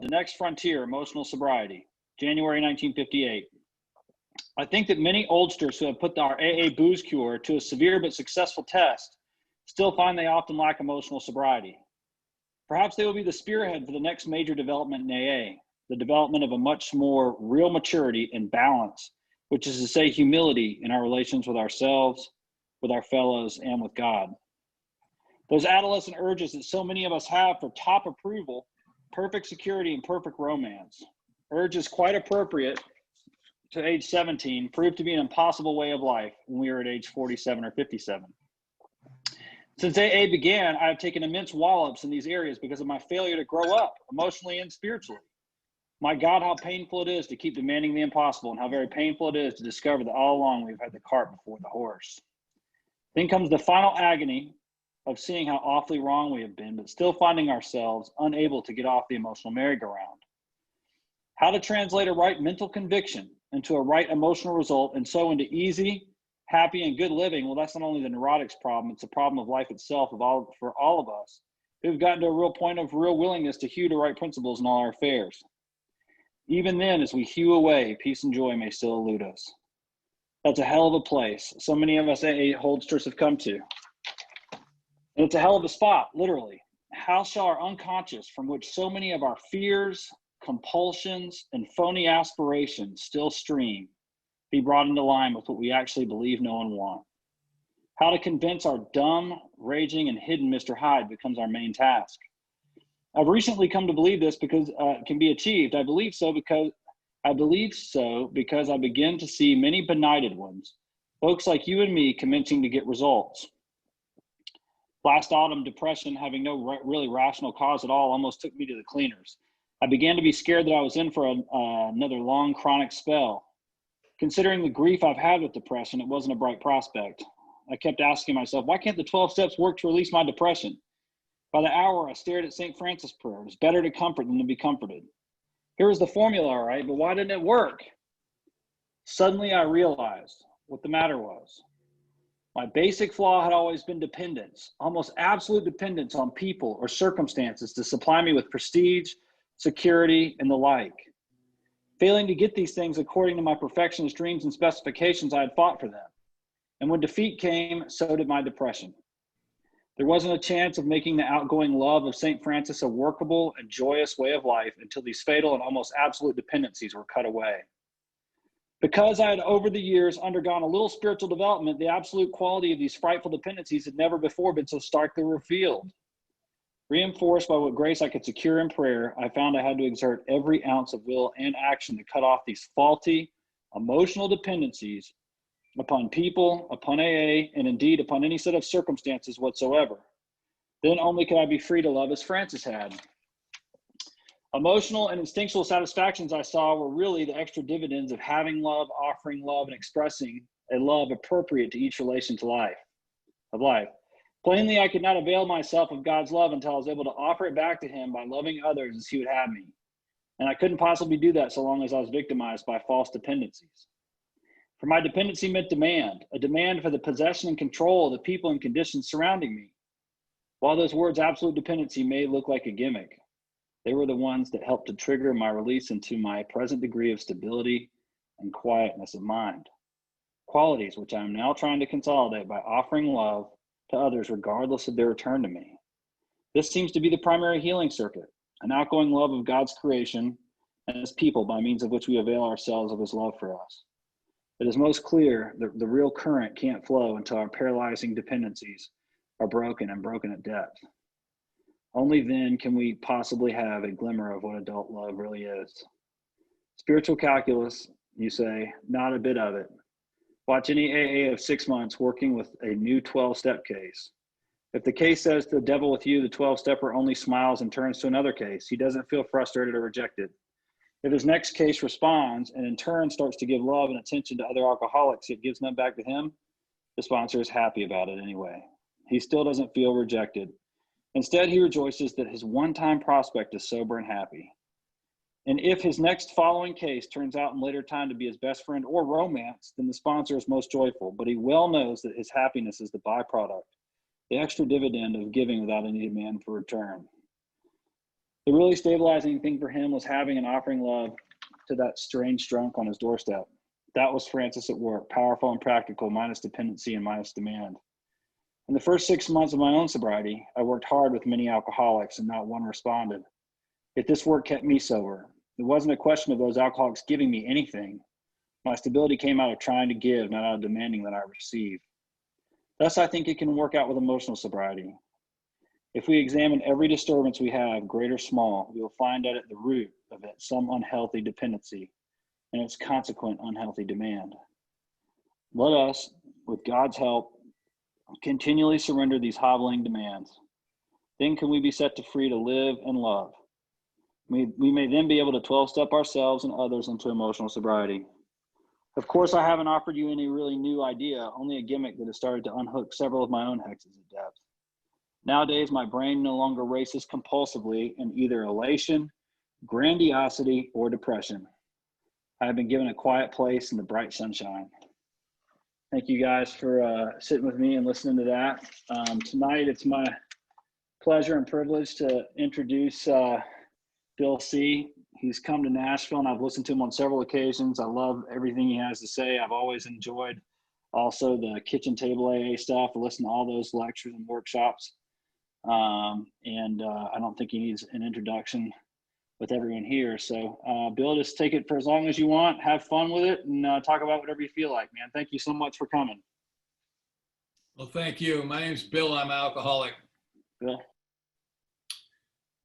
The Next Frontier, Emotional Sobriety, January 1958. I think that many oldsters who have put our AA booze cure to a severe but successful test still find they often lack emotional sobriety. Perhaps they will be the spearhead for the next major development in AA, the development of a much more real maturity and balance, which is to say humility in our relations with ourselves, with our fellows, and with God. Those adolescent urges that so many of us have for top approval, perfect security, and perfect romance. Urges quite appropriate to age 17 proved to be an impossible way of life when we were at age 47 or 57. Since AA began, I have taken immense wallops in these areas because of my failure to grow up emotionally and spiritually. My God, how painful it is to keep demanding the impossible, and how very painful it is to discover that all along we've had the cart before the horse. Then comes the final agony of seeing how awfully wrong we have been, but still finding ourselves unable to get off the emotional merry-go-round. How to translate a right mental conviction into a right emotional result, and so into easy, happy, and good living. Well, that's not only the neurotic's problem, it's a problem of life itself for all of us who've gotten to a real point of real willingness to hew to right principles in all our affairs. Even then, as we hew away, peace and joy may still elude us. That's a hell of a place so many of us AA holdsters have come to. And it's a hell of a spot, literally. How shall our unconscious, from which so many of our fears, compulsions, and phony aspirations still stream, be brought into line with what we actually believe, know, and want? How to convince our dumb, raging, and hidden Mr. Hyde becomes our main task. I've recently come to believe this because it can be achieved. I believe so because I begin to see many benighted ones, folks like you and me, commencing to get results. Last autumn, depression, having no really rational cause at all, almost took me to the cleaners. I began to be scared that I was in for another long chronic spell. Considering the grief I've had with depression, it wasn't a bright prospect. I kept asking myself, why can't the 12 steps work to release my depression? By the hour, I stared at St. Francis' prayer. It was better to comfort than to be comforted. Here was the formula, all right, but why didn't it work? Suddenly, I realized what the matter was. My basic flaw had always been dependence, almost absolute dependence on people or circumstances to supply me with prestige, security, and the like. Failing to get these things according to my perfectionist dreams and specifications, I had fought for them. And when defeat came, so did my depression. There wasn't a chance of making the outgoing love of St. Francis a workable and joyous way of life until these fatal and almost absolute dependencies were cut away. Because I had over the years undergone a little spiritual development, the absolute quality of these frightful dependencies had never before been so starkly revealed. Reinforced by what grace I could secure in prayer, I found I had to exert every ounce of will and action to cut off these faulty, emotional dependencies upon people, upon AA, and indeed upon any set of circumstances whatsoever. Then only could I be free to love as Francis had. Emotional and instinctual satisfactions I saw were really the extra dividends of having love, offering love, and expressing a love appropriate to each relation to life. Plainly, I could not avail myself of God's love until I was able to offer it back to him by loving others as he would have me. And I couldn't possibly do that so long as I was victimized by false dependencies. For my dependency meant demand, a demand for the possession and control of the people and conditions surrounding me. While those words absolute dependency may look like a gimmick, they were the ones that helped to trigger my release into my present degree of stability and quietness of mind. Qualities which I am now trying to consolidate by offering love to others regardless of their return to me. This seems to be the primary healing circuit, an outgoing love of God's creation and his people by means of which we avail ourselves of his love for us. It is most clear that the real current can't flow until our paralyzing dependencies are broken and broken at depth. Only then can we possibly have a glimmer of what adult love really is. Spiritual calculus, you say, not a bit of it. Watch any AA of 6 months working with a new 12-step case. If the case says to the devil with you, the 12-stepper only smiles and turns to another case. He doesn't feel frustrated or rejected. If his next case responds and in turn starts to give love and attention to other alcoholics, yet gives none back to him, the sponsor is happy about it anyway. He still doesn't feel rejected. Instead, he rejoices that his one-time prospect is sober and happy. And if his next following case turns out in later time to be his best friend or romance, then the sponsor is most joyful, but he well knows that his happiness is the byproduct, the extra dividend of giving without any demand for return. The really stabilizing thing for him was having and offering love to that strange drunk on his doorstep. That was Francis at work, powerful and practical, minus dependency and minus demand. In the first 6 months of my own sobriety, I worked hard with many alcoholics and not one responded. Yet this work kept me sober. It wasn't a question of those alcoholics giving me anything. My stability came out of trying to give, not out of demanding that I receive. Thus, I think it can work out with emotional sobriety. If we examine every disturbance we have, great or small, we will find that at the root of it some unhealthy dependency and its consequent unhealthy demand. Let us, with God's help, continually surrender these hobbling demands. Then can we be set free to live and love. We may then be able to 12-step ourselves and others into emotional sobriety. Of course, I haven't offered you any really new idea, only a gimmick that has started to unhook several of my own hexes of depth. Nowadays, my brain no longer races compulsively in either elation, grandiosity, or depression. I have been given a quiet place in the bright sunshine. Thank you guys for sitting with me and listening to that. Tonight, it's my pleasure and privilege to introduce Bill C. He's come to Nashville and I've listened to him on several occasions. I love everything he has to say. I've always enjoyed also the kitchen table AA stuff. I listen to all those lectures and workshops. I don't think he needs an introduction with everyone here. So Bill, just take it for as long as you want, have fun with it, and talk about whatever you feel like, man. Thank you so much for coming. Well, thank you. My name's Bill. I'm an alcoholic. Bill.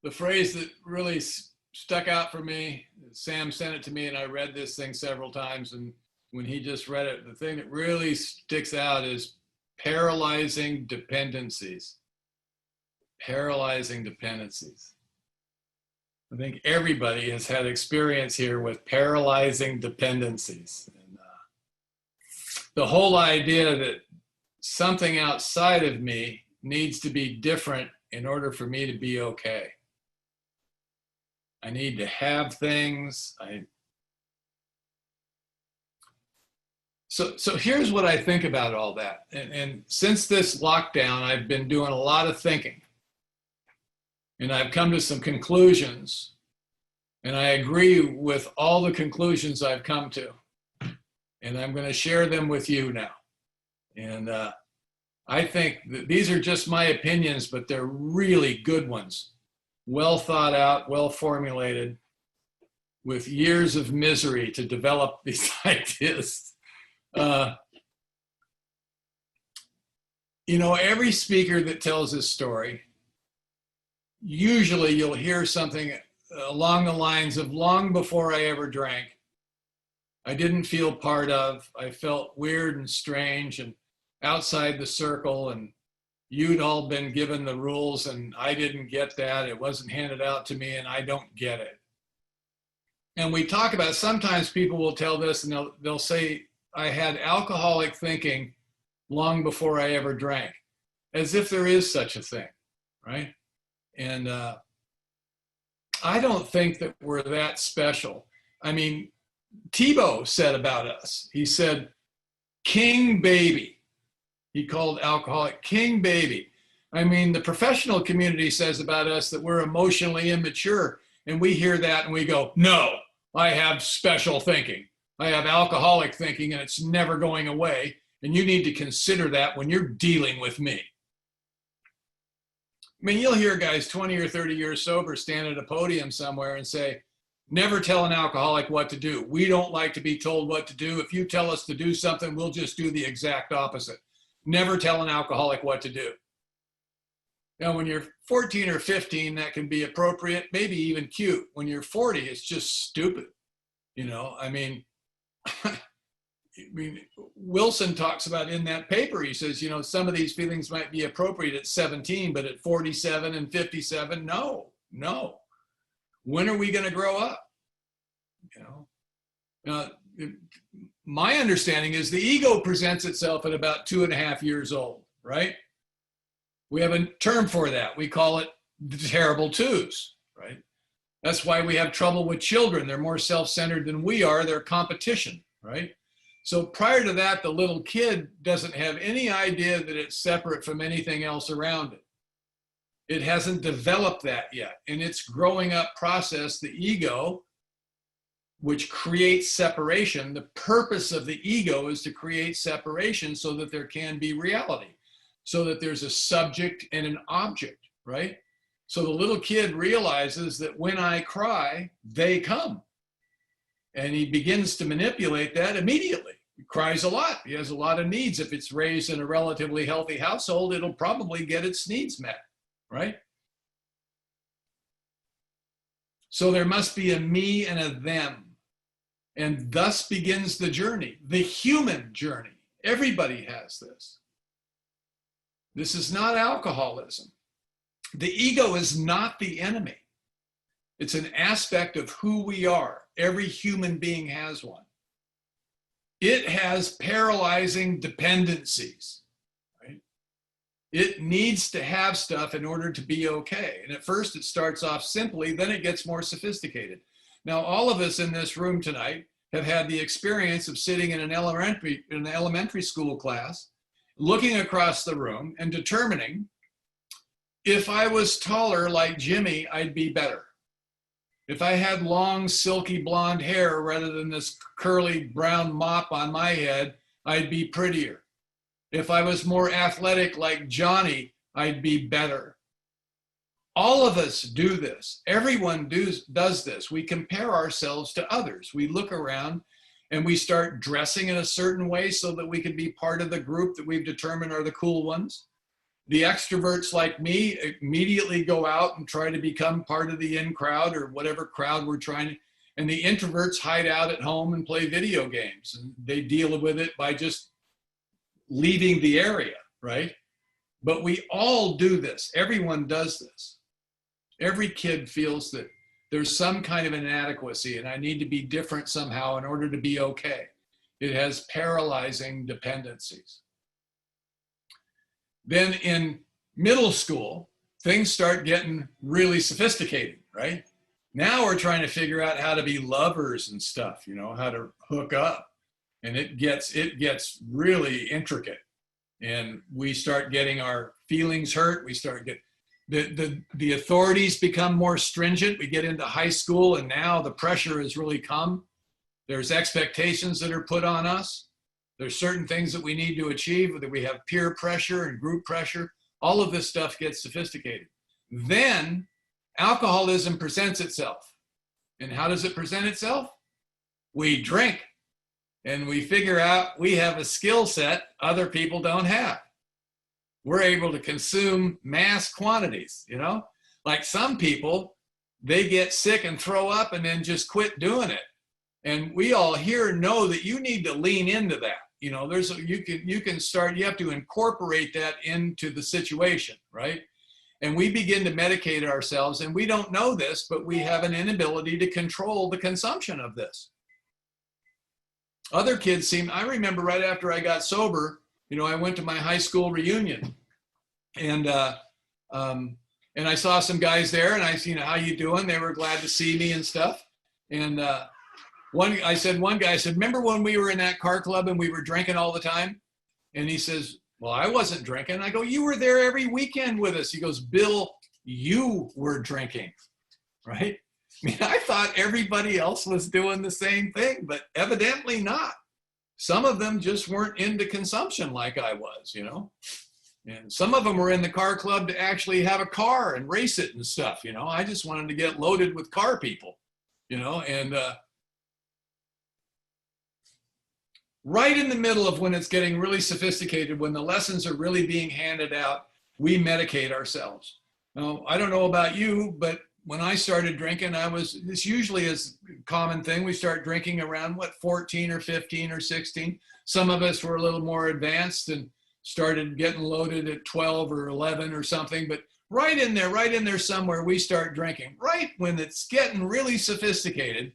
The phrase that really stuck out for me, Sam sent it to me and I read this thing several times, and when he just read it, the thing that really sticks out is paralyzing dependencies. Paralyzing dependencies. I think everybody has had experience here with paralyzing dependencies. And, the whole idea that something outside of me needs to be different in order for me to be okay. I need to have things. So here's what I think about all that. And since this lockdown, I've been doing a lot of thinking. And I've come to some conclusions. And I agree with all the conclusions I've come to. And I'm going to share them with you now. And I think that these are just my opinions, but they're really good ones. Well thought out, well formulated, with years of misery to develop these ideas. Every speaker that tells his story, usually you'll hear something along the lines of, long before I ever drank, I didn't feel part of, I felt weird and strange and outside the circle, and you'd all been given the rules and I didn't get that. It wasn't handed out to me and I don't get it. And we talk about, sometimes people will tell this and they'll say, I had alcoholic thinking long before I ever drank, as if there is such a thing, right? And I don't think that we're that special. I mean, Tebow said about us, he said, king baby. He called alcoholic king baby. I mean, the professional community says about us that we're emotionally immature, and we hear that and we go, no, I have special thinking. I have alcoholic thinking and it's never going away. And you need to consider that when you're dealing with me. I mean, you'll hear guys 20 or 30 years sober stand at a podium somewhere and say, never tell an alcoholic what to do. We don't like to be told what to do. If you tell us to do something, we'll just do the exact opposite. Never tell an alcoholic what to do. Now, when you're 14 or 15, that can be appropriate, maybe even cute. When you're 40, it's just stupid. I mean, Wilson talks about in that paper, he says, some of these feelings might be appropriate at 17, but at 47 and 57, no. When are we going to grow up? My understanding is the ego presents itself at about 2.5 years old, right? We have a term for that. We call it the terrible twos, right? That's why we have trouble with children. They're more self-centered than we are. They're competition, right? So prior to that, the little kid doesn't have any idea that it's separate from anything else around it. It hasn't developed that yet. In its growing up process, the ego, which creates separation, the purpose of the ego is to create separation so that there can be reality, so that there's a subject and an object, right? So the little kid realizes that when I cry, they come. And he begins to manipulate that immediately. He cries a lot. He has a lot of needs. If it's raised in a relatively healthy household, it'll probably get its needs met, right? So there must be a me and a them. And thus begins the journey, the human journey. Everybody has this. This is not alcoholism. The ego is not the enemy. It's an aspect of who we are. Every human being has one. It has paralyzing dependencies, right? It needs to have stuff in order to be okay. And at first it starts off simply, then it gets more sophisticated. Now, all of us in this room tonight have had the experience of sitting in an elementary school class, looking across the room and determining, if I was taller like Jimmy, I'd be better. If I had long, silky blonde hair rather than this curly brown mop on my head, I'd be prettier. If I was more athletic like Johnny, I'd be better. All of us do this. Everyone does this. We compare ourselves to others. We look around and we start dressing in a certain way so that we can be part of the group that we've determined are the cool ones. The extroverts like me immediately go out and try to become part of the in crowd or whatever crowd we're trying to, and the introverts hide out at home and play video games. And they deal with it by just leaving the area, right? But we all do this. Everyone does this. Every kid feels that there's some kind of inadequacy and I need to be different somehow in order to be okay. It has paralyzing dependencies. Then in middle school, things start getting really sophisticated, right? Now we're trying to figure out how to be lovers and stuff, you know, how to hook up. And it gets really intricate. And we start getting our feelings hurt. We start getting, the authorities become more stringent. We get into high school and now the pressure has really come. There's expectations that are put on us. There's certain things that we need to achieve, that we have peer pressure and group pressure. All of this stuff gets sophisticated. Then alcoholism presents itself. And how does it present itself? We drink and we figure out we have a skill set other people don't have. We're able to consume mass quantities, you know? Like some people, they get sick and throw up and then just quit doing it. And we all here know that you need to lean into that. You know, you can start, you have to incorporate that into the situation, right? And we begin to medicate ourselves, and we don't know this, but we have an inability to control the consumption of this. Other kids I remember right after I got sober, you know, I went to my high school reunion, and I saw some guys there, and I said, how you doing? They were glad to see me and stuff. And one guy said, remember when we were in that car club and we were drinking all the time? And he says, well, I wasn't drinking. I go, you were there every weekend with us. He goes, Bill, you were drinking, right? I mean, I thought everybody else was doing the same thing, but evidently not. Some of them just weren't into consumption like I was, you know? And some of them were in the car club to actually have a car and race it and stuff, you know? I just wanted to get loaded with car people, you know? And right in the middle of when it's getting really sophisticated, when the lessons are really being handed out, we medicate ourselves. Now, I don't know about you, but when I started drinking, this usually is a common thing. We start drinking around, 14 or 15 or 16. Some of us were a little more advanced and started getting loaded at 12 or 11 or something. But right in there somewhere, we start drinking. Right when it's getting really sophisticated,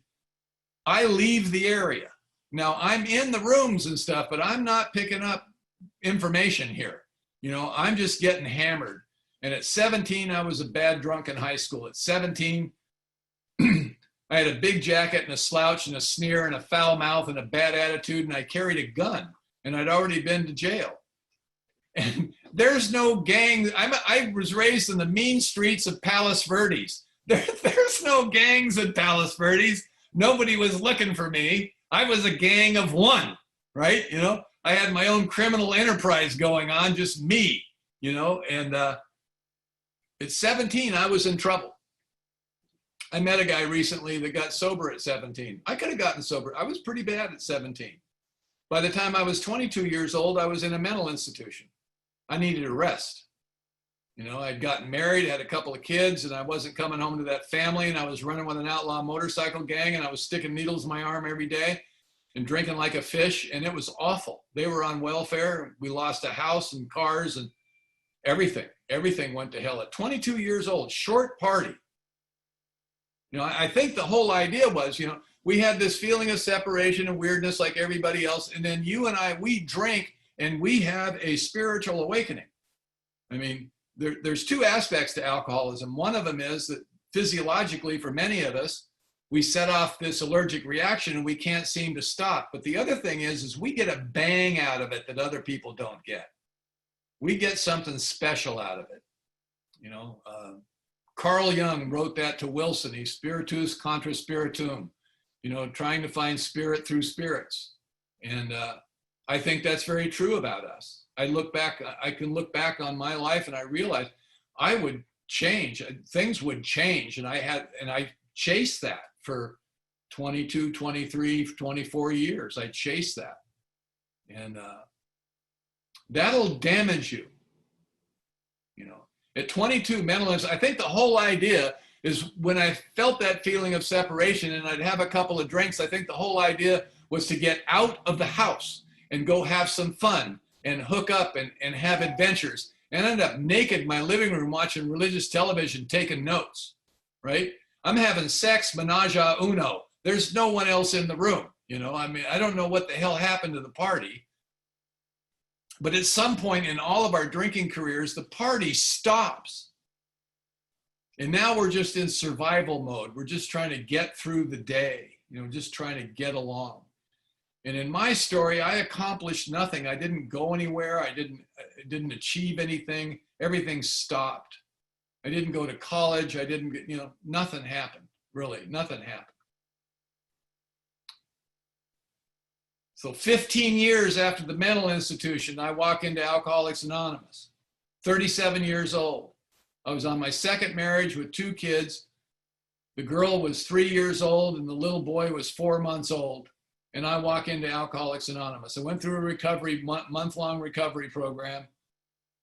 I leave the area. Now, I'm in the rooms and stuff, but I'm not picking up information here. You know, I'm just getting hammered. And at 17, I was a bad drunk in high school. At 17, I had a big jacket and a slouch and a sneer and a foul mouth and a bad attitude, and I carried a gun, and I'd already been to jail. And there's no gang. I was raised in the mean streets of Palos Verdes. There's no gangs in Palos Verdes. Nobody was looking for me. I was a gang of one, right? You know, I had my own criminal enterprise going on, just me, you know, and at 17, I was in trouble. I met a guy recently that got sober at 17. I could have gotten sober. I was pretty bad at 17. By the time I was 22 years old, I was in a mental institution. I needed a rest. You know, I'd gotten married, had a couple of kids, and I wasn't coming home to that family, and I was running with an outlaw motorcycle gang, and I was sticking needles in my arm every day and drinking like a fish, and it was awful. They were on welfare. We lost a house and cars and everything. Everything went to hell at 22 years old, short party. You know, I think the whole idea was, you know, we had this feeling of separation and weirdness like everybody else. And then you and I, we drink and we have a spiritual awakening. I mean, there's two aspects to alcoholism. One of them is that physiologically, for many of us, we set off this allergic reaction and we can't seem to stop. But the other thing is we get a bang out of it that other people don't get. We get something special out of it. You know, Carl Jung wrote that to Wilson. He's spiritus contra spiritum, you know, trying to find spirit through spirits. And I think that's very true about us. I can look back on my life and I realize I would change, things would change. And I chased that for 22, 23, 24 years. I chased that. And that'll damage you, you know. At 22, mental illness, I think the whole idea is when I felt that feeling of separation and I'd have a couple of drinks, I think the whole idea was to get out of the house and go have some fun and hook up and have adventures. And I ended up naked in my living room watching religious television, taking notes, right? I'm having sex, menage a uno. There's no one else in the room, you know? I mean, I don't know what the hell happened to the party. But at some point in all of our drinking careers, the party stops. And now we're just in survival mode. We're just trying to get through the day, you know, just trying to get along. And in my story, I accomplished nothing. I didn't go anywhere. I didn't achieve anything. Everything stopped. I didn't go to college. I didn't, you know, nothing happened, really, nothing happened. So 15 years after the mental institution, I walk into Alcoholics Anonymous, 37 years old. I was on my second marriage with 2 kids. The girl was 3 years old and the little boy was 4 months old. And I walk into Alcoholics Anonymous. I went through a month-long recovery program.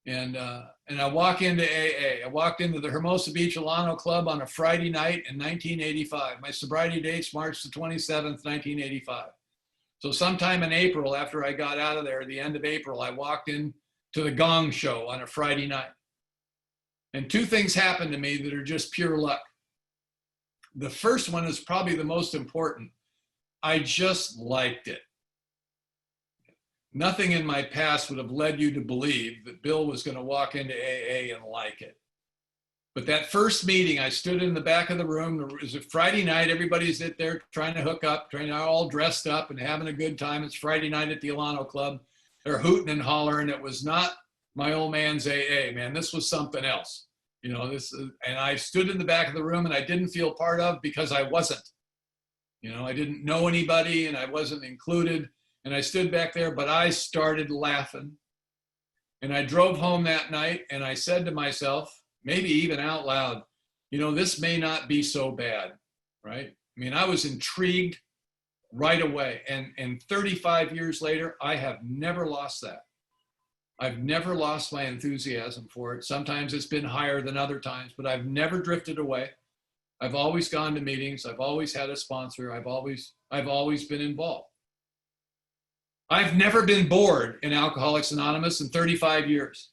And I walk into AA. I walked into the Hermosa Beach Alano Club on a Friday night in 1985. My sobriety date's March the 27th, 1985. So sometime in April, after I got out of there, the end of April, I walked in to the Gong Show on a Friday night. And 2 things happened to me that are just pure luck. The first one is probably the most important. I just liked it. Nothing in my past would have led you to believe that Bill was going to walk into AA and like it. But that first meeting, I stood in the back of the room. It was a Friday night. Everybody's there trying to hook up, all dressed up and having a good time. It's Friday night at the Alano Club. They're hooting and hollering. It was not my old man's AA, man. This was something else. You know, and I stood in the back of the room and I didn't feel part of because I wasn't. You know, I didn't know anybody and I wasn't included. And I stood back there, but I started laughing. And I drove home that night and I said to myself, maybe even out loud, you know, this may not be so bad, right? I mean, I was intrigued right away. And 35 years later, I have never lost that. I've never lost my enthusiasm for it. Sometimes it's been higher than other times, but I've never drifted away. I've always gone to meetings. I've always had a sponsor. I've always been involved. I've never been bored in Alcoholics Anonymous in 35 years.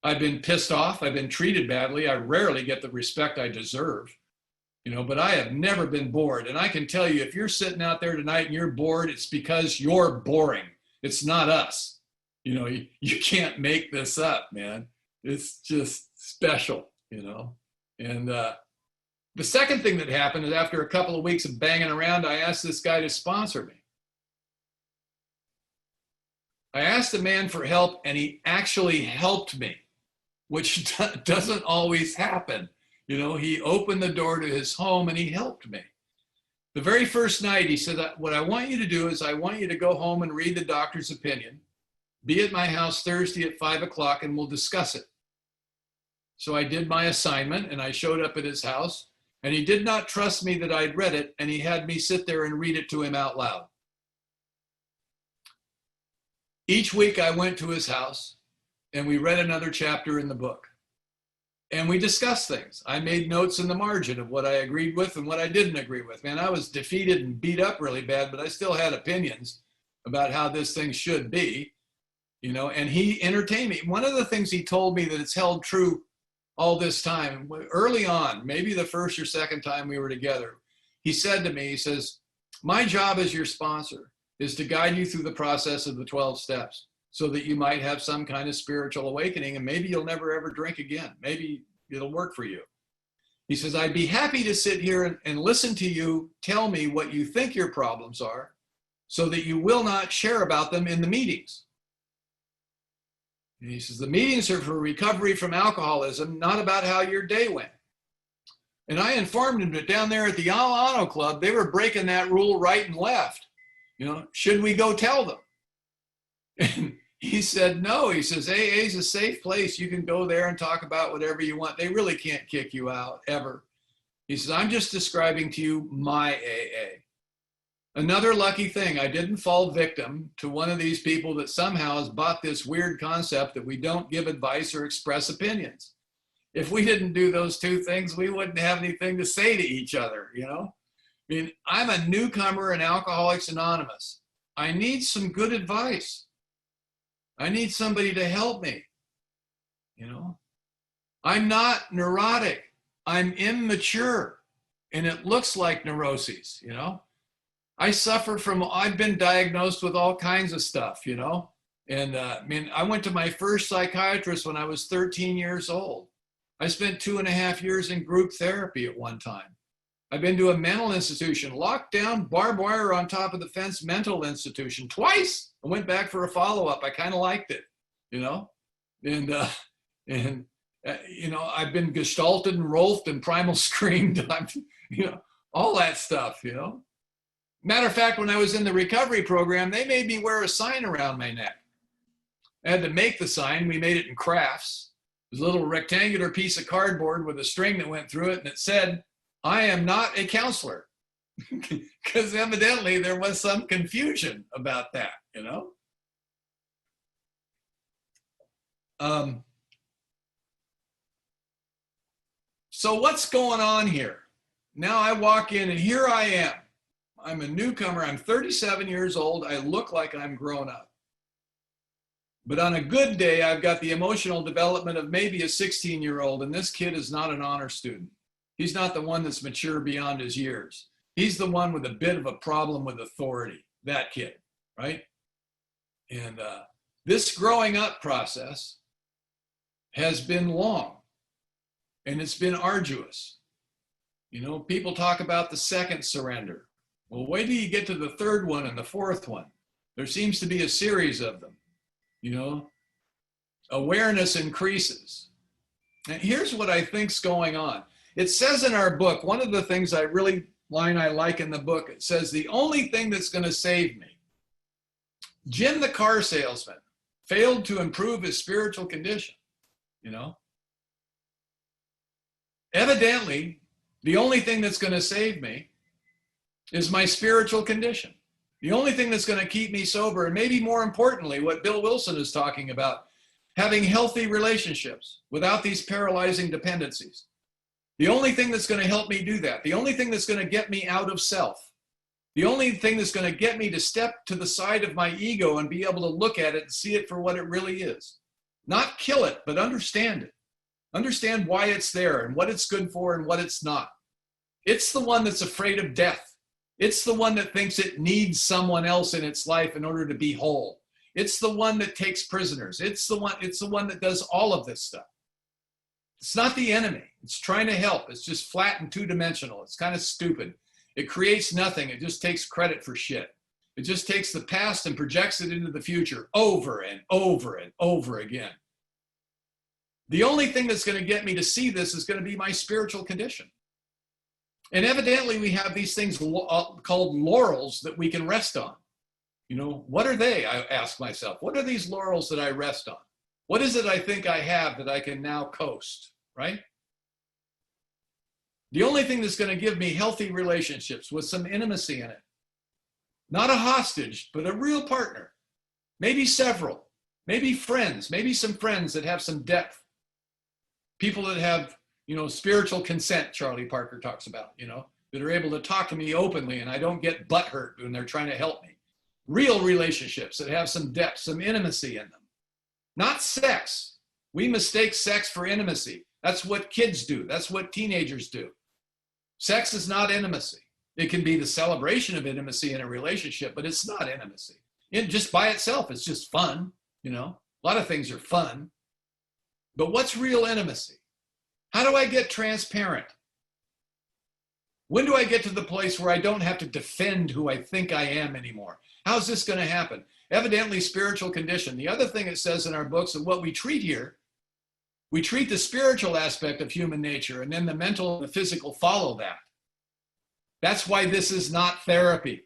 I've been pissed off. I've been treated badly. I rarely get the respect I deserve, you know, but I have never been bored. And I can tell you, if you're sitting out there tonight and you're bored, it's because you're boring. It's not us. You know, you can't make this up, man. It's just special, you know. And the second thing that happened is after a couple of weeks of banging around, I asked this guy to sponsor me. I asked the man for help and he actually helped me, which doesn't always happen. You know, he opened the door to his home and he helped me. The very first night, he said, what I want you to do is I want you to go home and read the doctor's opinion. Be at my house Thursday at 5 o'clock and we'll discuss it. So I did my assignment and I showed up at his house, and he did not trust me that I'd read it, and he had me sit there and read it to him out loud. Each week I went to his house and we read another chapter in the book. And we discussed things. I made notes in the margin of what I agreed with and what I didn't agree with. Man, I was defeated and beat up really bad, but I still had opinions about how this thing should be, you know, and he entertained me. One of the things he told me that it's held true all this time, early on, maybe the first or second time we were together, he said to me, he says, my job as your sponsor is to guide you through the process of the 12 steps, so that you might have some kind of spiritual awakening, and maybe you'll never ever drink again. Maybe it'll work for you. He says, I'd be happy to sit here and listen to you tell me what you think your problems are, so that you will not share about them in the meetings. And he says, the meetings are for recovery from alcoholism, not about how your day went. And I informed him that down there at the Auto Club, they were breaking that rule right and left. You know, should we go tell them? And he said, no. He says, AA is a safe place. You can go there and talk about whatever you want. They really can't kick you out, ever. He says, I'm just describing to you my AA. Another lucky thing, I didn't fall victim to one of these people that somehow has bought this weird concept that we don't give advice or express opinions. If we didn't do those two things, we wouldn't have anything to say to each other, you know? I mean, I'm a newcomer in Alcoholics Anonymous. I need some good advice. I need somebody to help me, you know? I'm not neurotic. I'm immature, and it looks like neuroses, you know? I've been diagnosed with all kinds of stuff, you know? And I mean, I went to my first psychiatrist when I was 13 years old. I spent 2.5 years in group therapy at one time. I've been to a mental institution, locked down, barbed wire on top of the fence mental institution twice. I went back for a follow-up. I kind of liked it, you know? And you know, I've been gestalted and rolfed and primal screamed, you know, all that stuff, you know? Matter of fact, when I was in the recovery program, they made me wear a sign around my neck. I had to make the sign. We made it in crafts. It was a little rectangular piece of cardboard with a string that went through it, and it said, I am not a counselor. Because evidently there was some confusion about that, you know? So what's going on here? Now I walk in and here I am. I'm a newcomer. I'm 37 years old. I look like I'm grown up. But on a good day, I've got the emotional development of maybe a 16-year-old, and this kid is not an honor student. He's not the one that's mature beyond his years. He's the one with a bit of a problem with authority, that kid, right? And this growing up process has been long, and it's been arduous. You know, people talk about the second surrender. Well, wait till you get to the third one and the fourth one. There seems to be a series of them, you know. Awareness increases. And here's what I think's going on. It says in our book, one of the things I like in the book, it says the only thing that's going to save me, Jim the car salesman failed to improve his spiritual condition, you know. Evidently, the only thing that's going to save me is my spiritual condition. The only thing that's going to keep me sober, and maybe more importantly, what Bill Wilson is talking about, having healthy relationships without these paralyzing dependencies. The only thing that's going to help me do that, the only thing that's going to get me out of self, the only thing that's going to get me to step to the side of my ego and be able to look at it and see it for what it really is. Not kill it, but understand it. Understand why it's there and what it's good for and what it's not. It's the one that's afraid of death. It's the one that thinks it needs someone else in its life in order to be whole. It's the one that takes prisoners. It's the one that does all of this stuff. It's not the enemy. It's trying to help. It's just flat and two-dimensional. It's kind of stupid. It creates nothing. It just takes credit for shit. It just takes the past and projects it into the future over and over and over again. The only thing that's going to get me to see this is going to be my spiritual condition. And evidently we have these things called laurels that we can rest on. You know, what are they? I ask myself, what are these laurels that I rest on? What is it I think I have that I can now coast, right? The only thing that's going to give me healthy relationships with some intimacy in it, not a hostage, but a real partner, maybe several, maybe friends, maybe some friends that have some depth, people that have, you know, spiritual consent, Charlie Parker talks about, you know, that are able to talk to me openly and I don't get butthurt when they're trying to help me. Real relationships that have some depth, some intimacy in them. Not sex. We mistake sex for intimacy. That's what kids do. That's what teenagers do. Sex is not intimacy. It can be the celebration of intimacy in a relationship, but it's not intimacy. It just by itself, it's just fun, you know. A lot of things are fun. But what's real intimacy? How do I get transparent? When do I get to the place where I don't have to defend who I think I am anymore? How's this going to happen? Evidently, spiritual condition. The other thing it says in our books and what we treat here, we treat the spiritual aspect of human nature, and then the mental and the physical follow that. That's why this is not therapy.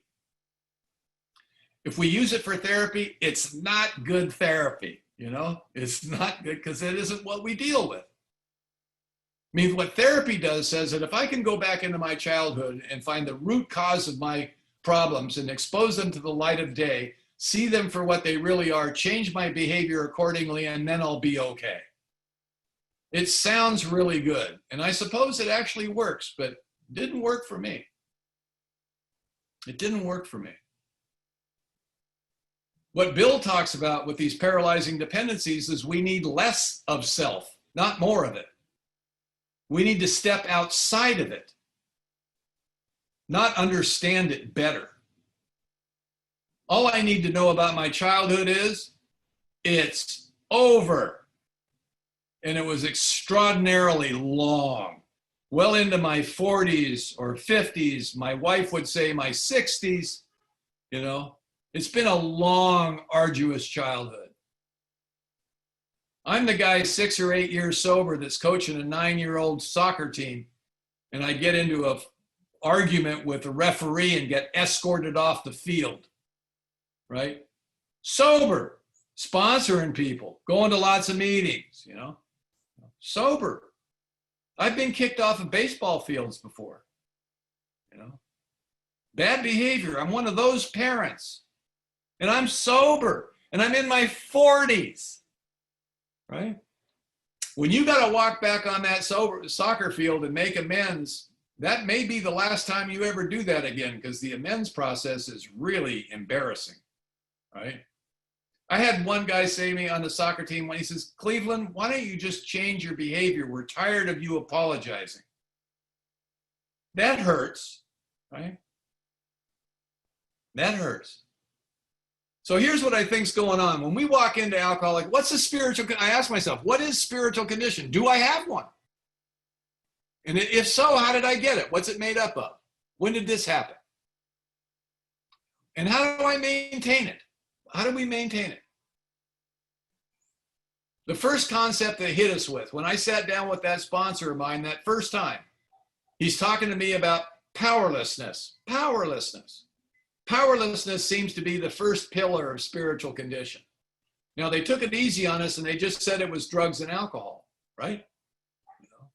If we use it for therapy, it's not good therapy. You know, it's not good because it isn't what we deal with. I mean, what therapy does says that if I can go back into my childhood and find the root cause of my problems and expose them to the light of day, see them for what they really are, change my behavior accordingly, and then I'll be okay. It sounds really good, and I suppose it actually works, but it didn't work for me. It didn't work for me. What Bill talks about with these paralyzing dependencies is we need less of self, not more of it. We need to step outside of it, not understand it better. All I need to know about my childhood is it's over. And it was extraordinarily long, well into my 40s or 50s. My wife would say my 60s, you know. It's been a long, arduous childhood. I'm the guy 6 or 8 years sober that's coaching a 9-year-old soccer team, and I get into an argument with the referee and get escorted off the field, right? Sober, sponsoring people, going to lots of meetings, you know. Sober. I've been kicked off of baseball fields before, you know. Bad behavior. I'm one of those parents. And I'm sober. And I'm in my 40s. Right? When you got to walk back on that soccer field and make amends, that may be the last time you ever do that again, because the amends process is really embarrassing. Right? I had one guy say to me on the soccer team when he says, Cleveland, why don't you just change your behavior? We're tired of you apologizing. That hurts, right? That hurts. So here's what I think's going on. When we walk into alcoholic, what's a spiritual, I ask myself, what is spiritual condition? Do I have one? And if so, how did I get it? What's it made up of? When did this happen? And how do I maintain it? How do we maintain it? The first concept they hit us with, when I sat down with that sponsor of mine that first time, he's talking to me about powerlessness. Powerlessness. Powerlessness seems to be the first pillar of spiritual condition. Now, they took it easy on us and they just said it was drugs and alcohol, right? You know,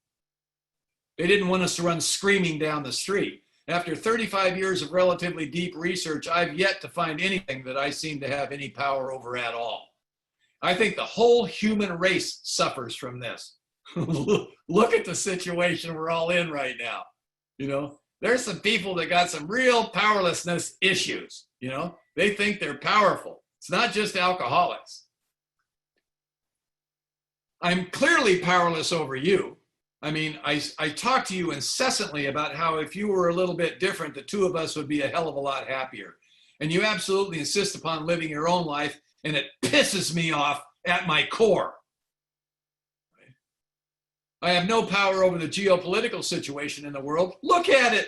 they didn't want us to run screaming down the street. After 35 years of relatively deep research, I've yet to find anything that I seem to have any power over at all. I think the whole human race suffers from this. Look at the situation we're all in right now. You know, there's some people that got some real powerlessness issues. You know, they think they're powerful. It's not just alcoholics. I'm clearly powerless over you. I mean, I talk to you incessantly about how if you were a little bit different, the two of us would be a hell of a lot happier. And you absolutely insist upon living your own life, and it pisses me off at my core. I have no power over the geopolitical situation in the world. Look at it.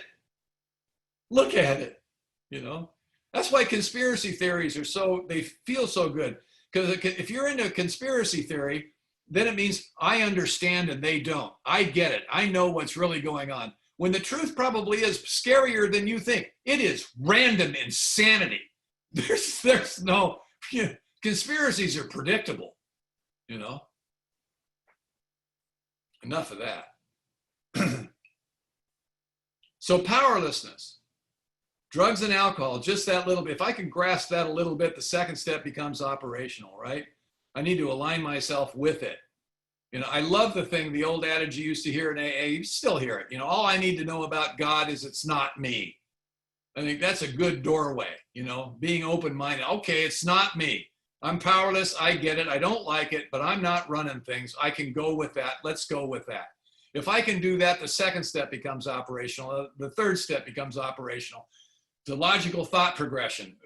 Look at it, you know. That's why conspiracy theories are so, they feel so good. Because if you're into conspiracy theory, then it means I understand and they don't. I get it. I know what's really going on. When the truth probably is scarier than you think. It is random insanity. There's no, conspiracies are predictable, you know. Enough of that. So powerlessness, drugs and alcohol, just that little bit. If I can grasp that a little bit, the second step becomes operational, right? I need to align myself with it. You know, I love the thing, the old adage you used to hear in AA, you still hear it. You know, all I need to know about God is it's not me. I think that's a good doorway, you know, being open-minded. Okay, it's not me. I'm powerless. I get it. I don't like it, but I'm not running things. I can go with that. Let's go with that. If I can do that, the second step becomes operational. The third step becomes operational. The logical thought progression.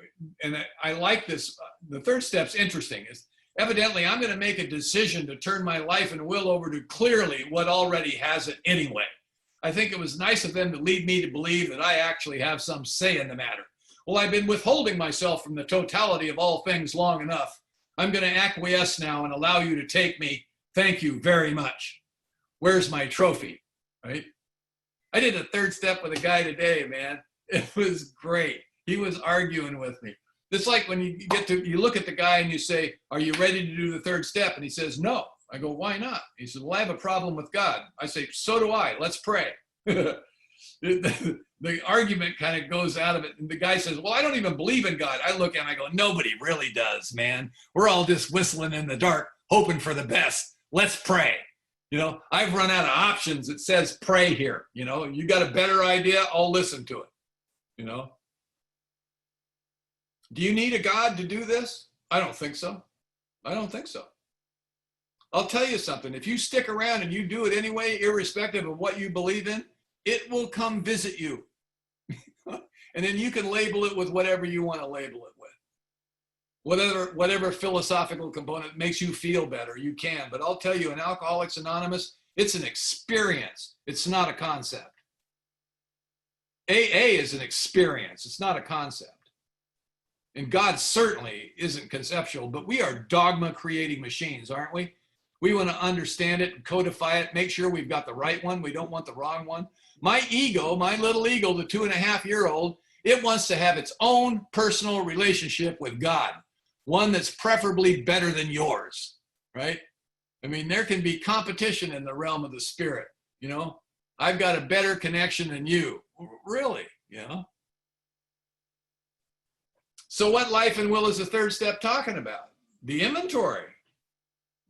And I like this. The third step's interesting. Is evidently I'm going to make a decision to turn my life and will over to clearly what already has it anyway. I think it was nice of them to lead me to believe that I actually have some say in the matter. Well, I've been withholding myself from the totality of all things long enough. I'm going to acquiesce now and allow you to take me. Thank you very much. Where's my trophy, right? I did a third step with a guy today, man. It was great. He was arguing with me. It's like when you look at the guy and you say, are you ready to do the third step? And he says, no. I go, why not? He says, well, I have a problem with God. I say, so do I. Let's pray. The argument kind of goes out of it. And the guy says, well, I don't even believe in God. I look at him, I go, nobody really does, man. We're all just whistling in the dark, hoping for the best. Let's pray. You know, I've run out of options. It says pray here. You know, you got a better idea? I'll listen to it. You know, do you need a God to do this? I don't think so. I don't think so. I'll tell you something. If you stick around and you do it anyway, irrespective of what you believe in, it will come visit you. And then you can label it with whatever you want to label it with. Whatever philosophical component makes you feel better, you can. But I'll tell you, in Alcoholics Anonymous, it's an experience. It's not a concept. AA is an experience. It's not a concept. And God certainly isn't conceptual, but we are dogma creating machines, aren't we? We want to understand it, codify it, make sure we've got the right one. We don't want the wrong one. My ego, my little ego, the 2.5-year-old, it wants to have its own personal relationship with God, one that's preferably better than yours, right? I mean, there can be competition in the realm of the spirit, you know? I've got a better connection than you. Really, you know? So what life and will is the third step talking about? The inventory,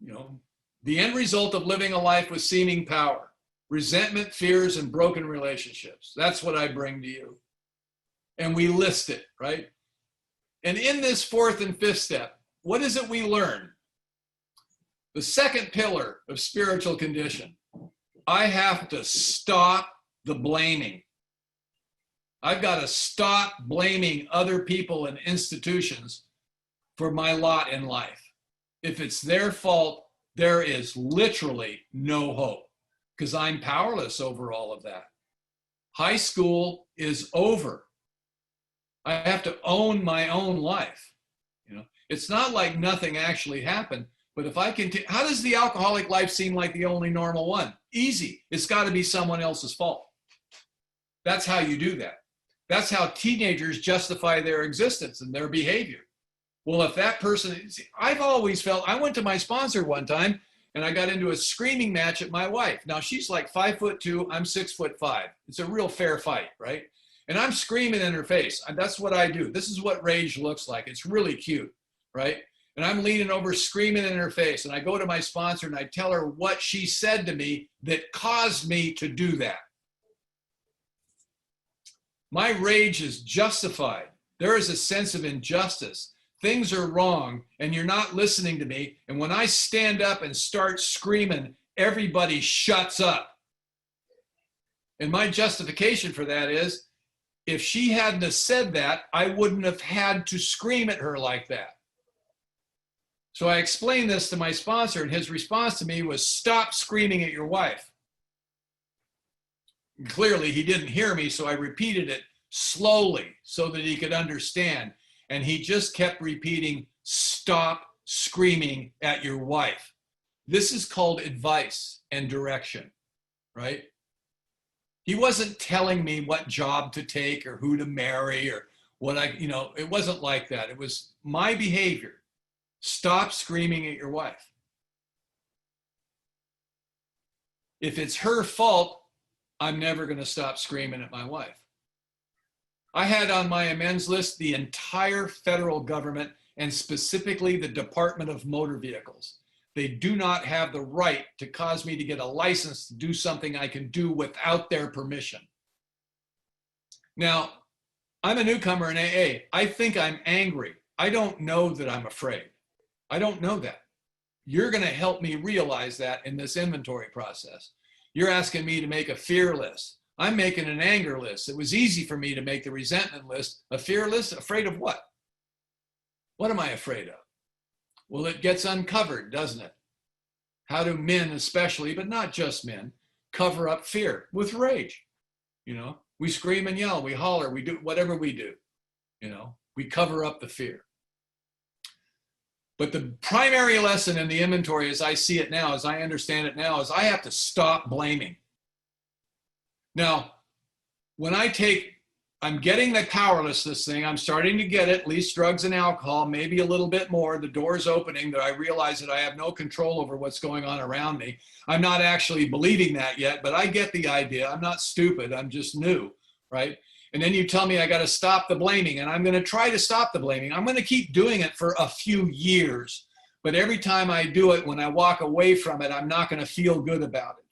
you know? The end result of living a life with seeming power, resentment, fears, and broken relationships. That's what I bring to you. And we list it, right? And in this fourth and fifth step, what is it we learn? The second pillar of spiritual condition. I have to stop the blaming. I've got to stop blaming other people and institutions for my lot in life. If it's their fault, there is literally no hope because I'm powerless over all of that. High school is over. I have to own my own life. You know, it's not like nothing actually happened, but if I can, how does the alcoholic life seem like the only normal one? Easy. It's got to be someone else's fault. That's how you do that. That's how teenagers justify their existence and their behavior. Well, if that person, I've always felt, I went to my sponsor one time and I got into a screaming match at my wife. Now she's like 5'2", I'm 6'5". It's a real fair fight, right? And I'm screaming in her face. That's what I do. This is what rage looks like. It's really cute, right? And I'm leaning over, screaming in her face. And I go to my sponsor and I tell her what she said to me that caused me to do that. My rage is justified. There is a sense of injustice. Things are wrong and you're not listening to me. And when I stand up and start screaming, everybody shuts up. And my justification for that is, if she hadn't have said that, I wouldn't have had to scream at her like that. So I explained this to my sponsor, and his response to me was, stop screaming at your wife. And clearly, he didn't hear me, so I repeated it. slowly so that he could understand. And he just kept repeating, stop screaming at your wife. This is called advice and direction, right? He wasn't telling me what job to take or who to marry or what it wasn't like that. It was my behavior. Stop screaming at your wife. If it's her fault, I'm never going to stop screaming at my wife. I had on my amends list the entire federal government and specifically the Department of Motor Vehicles. They do not have the right to cause me to get a license to do something I can do without their permission. Now, I'm a newcomer in AA. I think I'm angry. I don't know that I'm afraid. I don't know that. You're going to help me realize that in this inventory process. You're asking me to make a fear list. I'm making an anger list. It was easy for me to make the resentment list. A fear list? Afraid of what? What am I afraid of? Well, it gets uncovered, doesn't it? How do men especially, but not just men, cover up fear? With rage. We scream and yell, we holler, we do whatever we do. We cover up the fear. But the primary lesson in the inventory, as I see it now, as I understand it now, is I have to stop blaming. Now, when I'm getting the powerlessness thing, I'm starting to get it, at least drugs and alcohol, maybe a little bit more. The door's opening that I realize that I have no control over what's going on around me. I'm not actually believing that yet, but I get the idea. I'm not stupid, I'm just new, right? And then you tell me I got to stop the blaming, and I'm going to try to stop the blaming. I'm going to keep doing it for a few years, but every time I do it, when I walk away from it, I'm not going to feel good about it.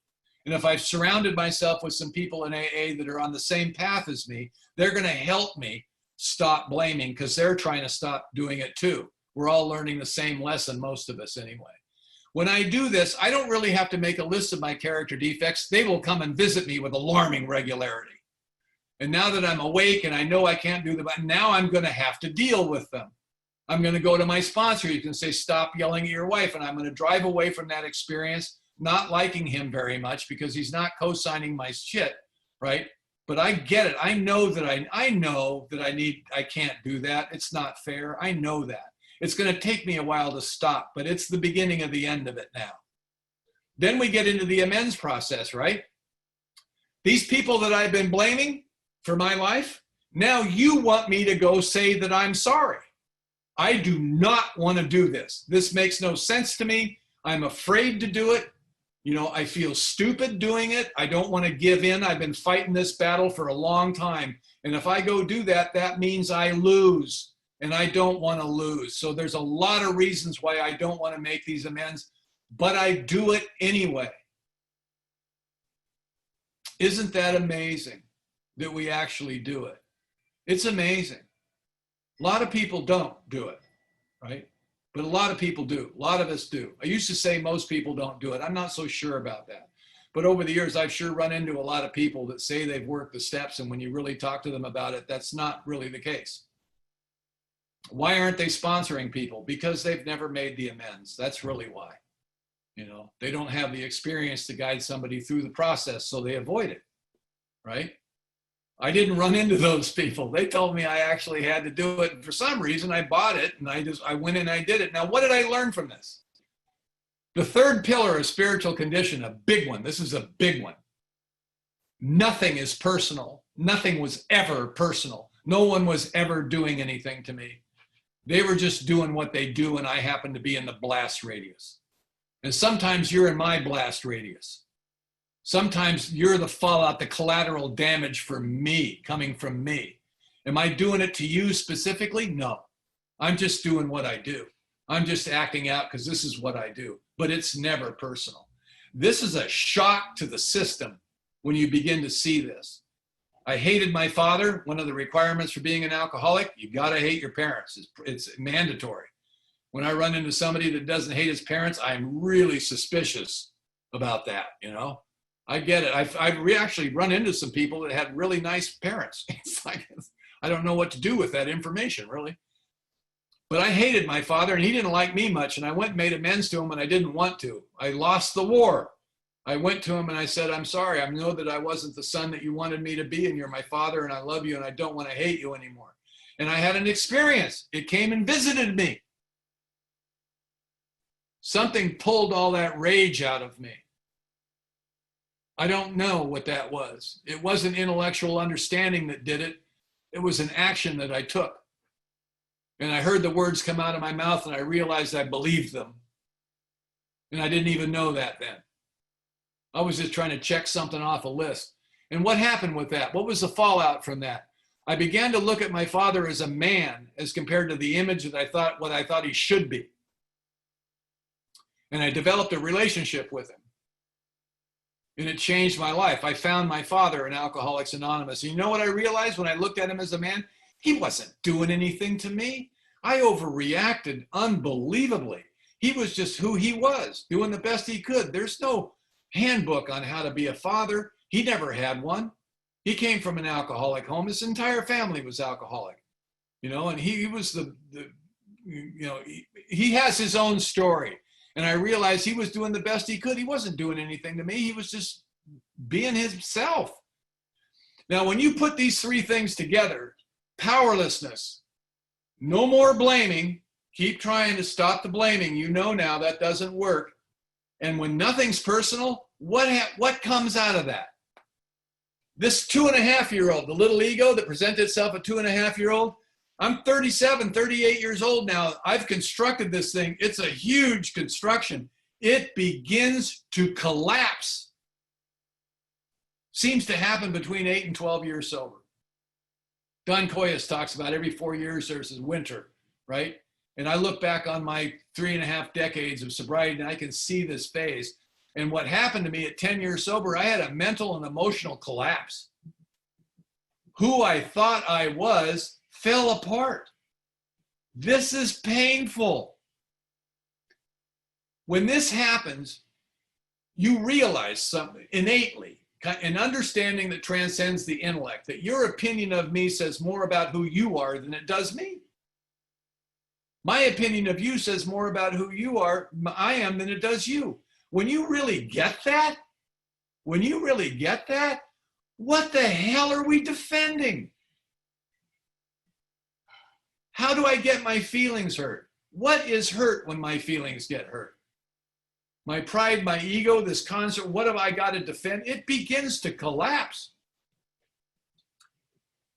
And if I've surrounded myself with some people in AA that are on the same path as me, they're going to help me stop blaming because they're trying to stop doing it too. We're all learning the same lesson, most of us anyway. When I do this, I don't really have to make a list of my character defects. They will come and visit me with alarming regularity. And now that I'm awake and I know I can't do them, now I'm going to have to deal with them. I'm going to go to my sponsor. You can say, stop yelling at your wife. And I'm going to drive away from that experience, not liking him very much because he's not co-signing my shit, right? But I get it. I know that I can't do that. It's not fair. I know that. It's going to take me a while to stop, but it's the beginning of the end of it now. Then we get into the amends process, right? These people that I've been blaming for my life, now you want me to go say that I'm sorry. I do not want to do this. This makes no sense to me. I'm afraid to do it. I feel stupid doing it. I don't want to give in. I've been fighting this battle for a long time. And if I go do that, that means I lose. And I don't want to lose. So there's a lot of reasons why I don't want to make these amends, but I do it anyway. Isn't that amazing that we actually do it? It's amazing. A lot of people don't do it, right? But a lot of people do. A lot of us do. I used to say most people don't do it. I'm not so sure about that. But over the years, I've sure run into a lot of people that say they've worked the steps, and when you really talk to them about it, that's not really the case. Why aren't they sponsoring people? Because they've never made the amends. That's really why. They don't have the experience to guide somebody through the process, so they avoid it, right? I didn't run into those people. They told me I actually had to do it. And for some reason, I bought it, and I went and I did it. Now, what did I learn from this? The third pillar of spiritual condition, a big one. This is a big one. Nothing is personal. Nothing was ever personal. No one was ever doing anything to me. They were just doing what they do, and I happened to be in the blast radius. And sometimes you're in my blast radius. Sometimes you're the fallout, the collateral damage for me, coming from me. Am I doing it to you specifically? No. I'm just doing what I do. I'm just acting out because this is what I do. But it's never personal. This is a shock to the system when you begin to see this. I hated my father. One of the requirements for being an alcoholic, you got to hate your parents. It's mandatory. When I run into somebody that doesn't hate his parents, I'm really suspicious about that, I get it. I've actually run into some people that had really nice parents. It's like, I don't know what to do with that information, really. But I hated my father, and he didn't like me much, and I went and made amends to him, and I didn't want to. I lost the war. I went to him and I said, I'm sorry. I know that I wasn't the son that you wanted me to be, and you're my father, and I love you, and I don't want to hate you anymore. And I had an experience. It came and visited me. Something pulled all that rage out of me. I don't know what that was. It wasn't intellectual understanding that did it. It was an action that I took. And I heard the words come out of my mouth and I realized I believed them. And I didn't even know that then. I was just trying to check something off a list. And what happened with that? What was the fallout from that? I began to look at my father as a man as compared to the image that what I thought he should be. And I developed a relationship with him. And it changed my life. I found my father in Alcoholics Anonymous. And you know what I realized when I looked at him as a man? He wasn't doing anything to me. I overreacted unbelievably. He was just who he was, doing the best he could. There's no handbook on how to be a father. He never had one. He came from an alcoholic home. His entire family was alcoholic, and he was he has his own story. And I realized he was doing the best he could. He wasn't doing anything to me. He was just being himself. Now, when you put these three things together, powerlessness, no more blaming, keep trying to stop the blaming. You know now that doesn't work. And when nothing's personal, what comes out of that? This 2.5-year-old, the little ego that presents itself a 2.5-year-old, I'm 37, 38 years old now. I've constructed this thing. It's a huge construction. It begins to collapse. Seems to happen between 8 and 12 years sober. Don Koyas talks about every 4 years there's a winter, right? And I look back on my 3.5 decades of sobriety and I can see this phase. And what happened to me at 10 years sober, I had a mental and emotional collapse. Who I thought I was fell apart. This is painful. When this happens, you realize something innately, an understanding that transcends the intellect, that your opinion of me says more about who you are than it does me. My opinion of you says more about who I am than it does you. When you really get that, what the hell are we defending? How do I get my feelings hurt? What is hurt when my feelings get hurt? My pride, my ego, this concept, what have I got to defend? It begins to collapse.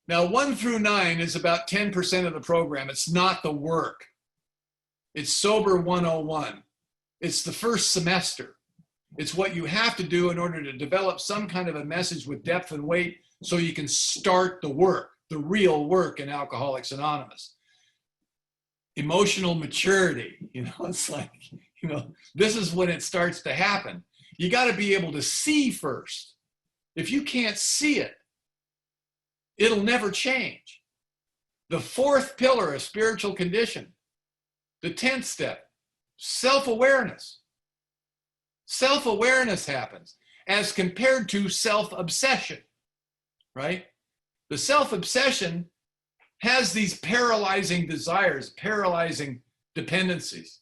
Now, 1 through 9 is about 10% of the program. It's not the work. It's Sober 101. It's the first semester. It's what you have to do in order to develop some kind of a message with depth and weight so you can start the work, the real work in Alcoholics Anonymous. Emotional maturity, it's like, this is when it starts to happen. You got to be able to see first. If you can't see it, it'll never change. The 4th pillar of spiritual condition, the 10th step, self-awareness. Self-awareness happens as compared to self-obsession, right? The self-obsession has these paralyzing desires, paralyzing dependencies.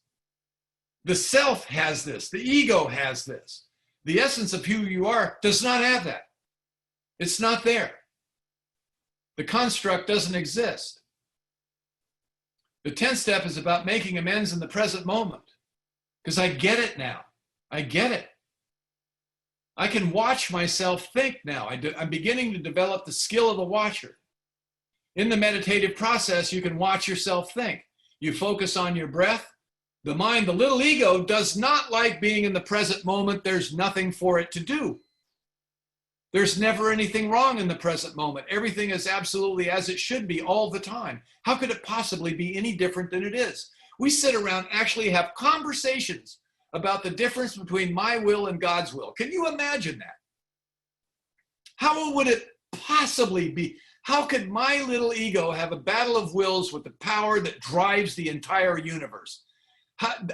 The self has this. The ego has this. The essence of who you are does not have that. It's not there. The construct doesn't exist. The 10th step is about making amends in the present moment because I get it now. I get it. I can watch myself think now. I'm beginning to develop the skill of the watcher. In the meditative process, you can watch yourself think. You focus on your breath. The mind, the little ego, does not like being in the present moment. There's nothing for it to do. There's never anything wrong in the present moment. Everything is absolutely as it should be all the time. How could it possibly be any different than it is? We sit around, actually have conversations about the difference between my will and God's will. Can you imagine that? How would it possibly be? How could my little ego have a battle of wills with the power that drives the entire universe?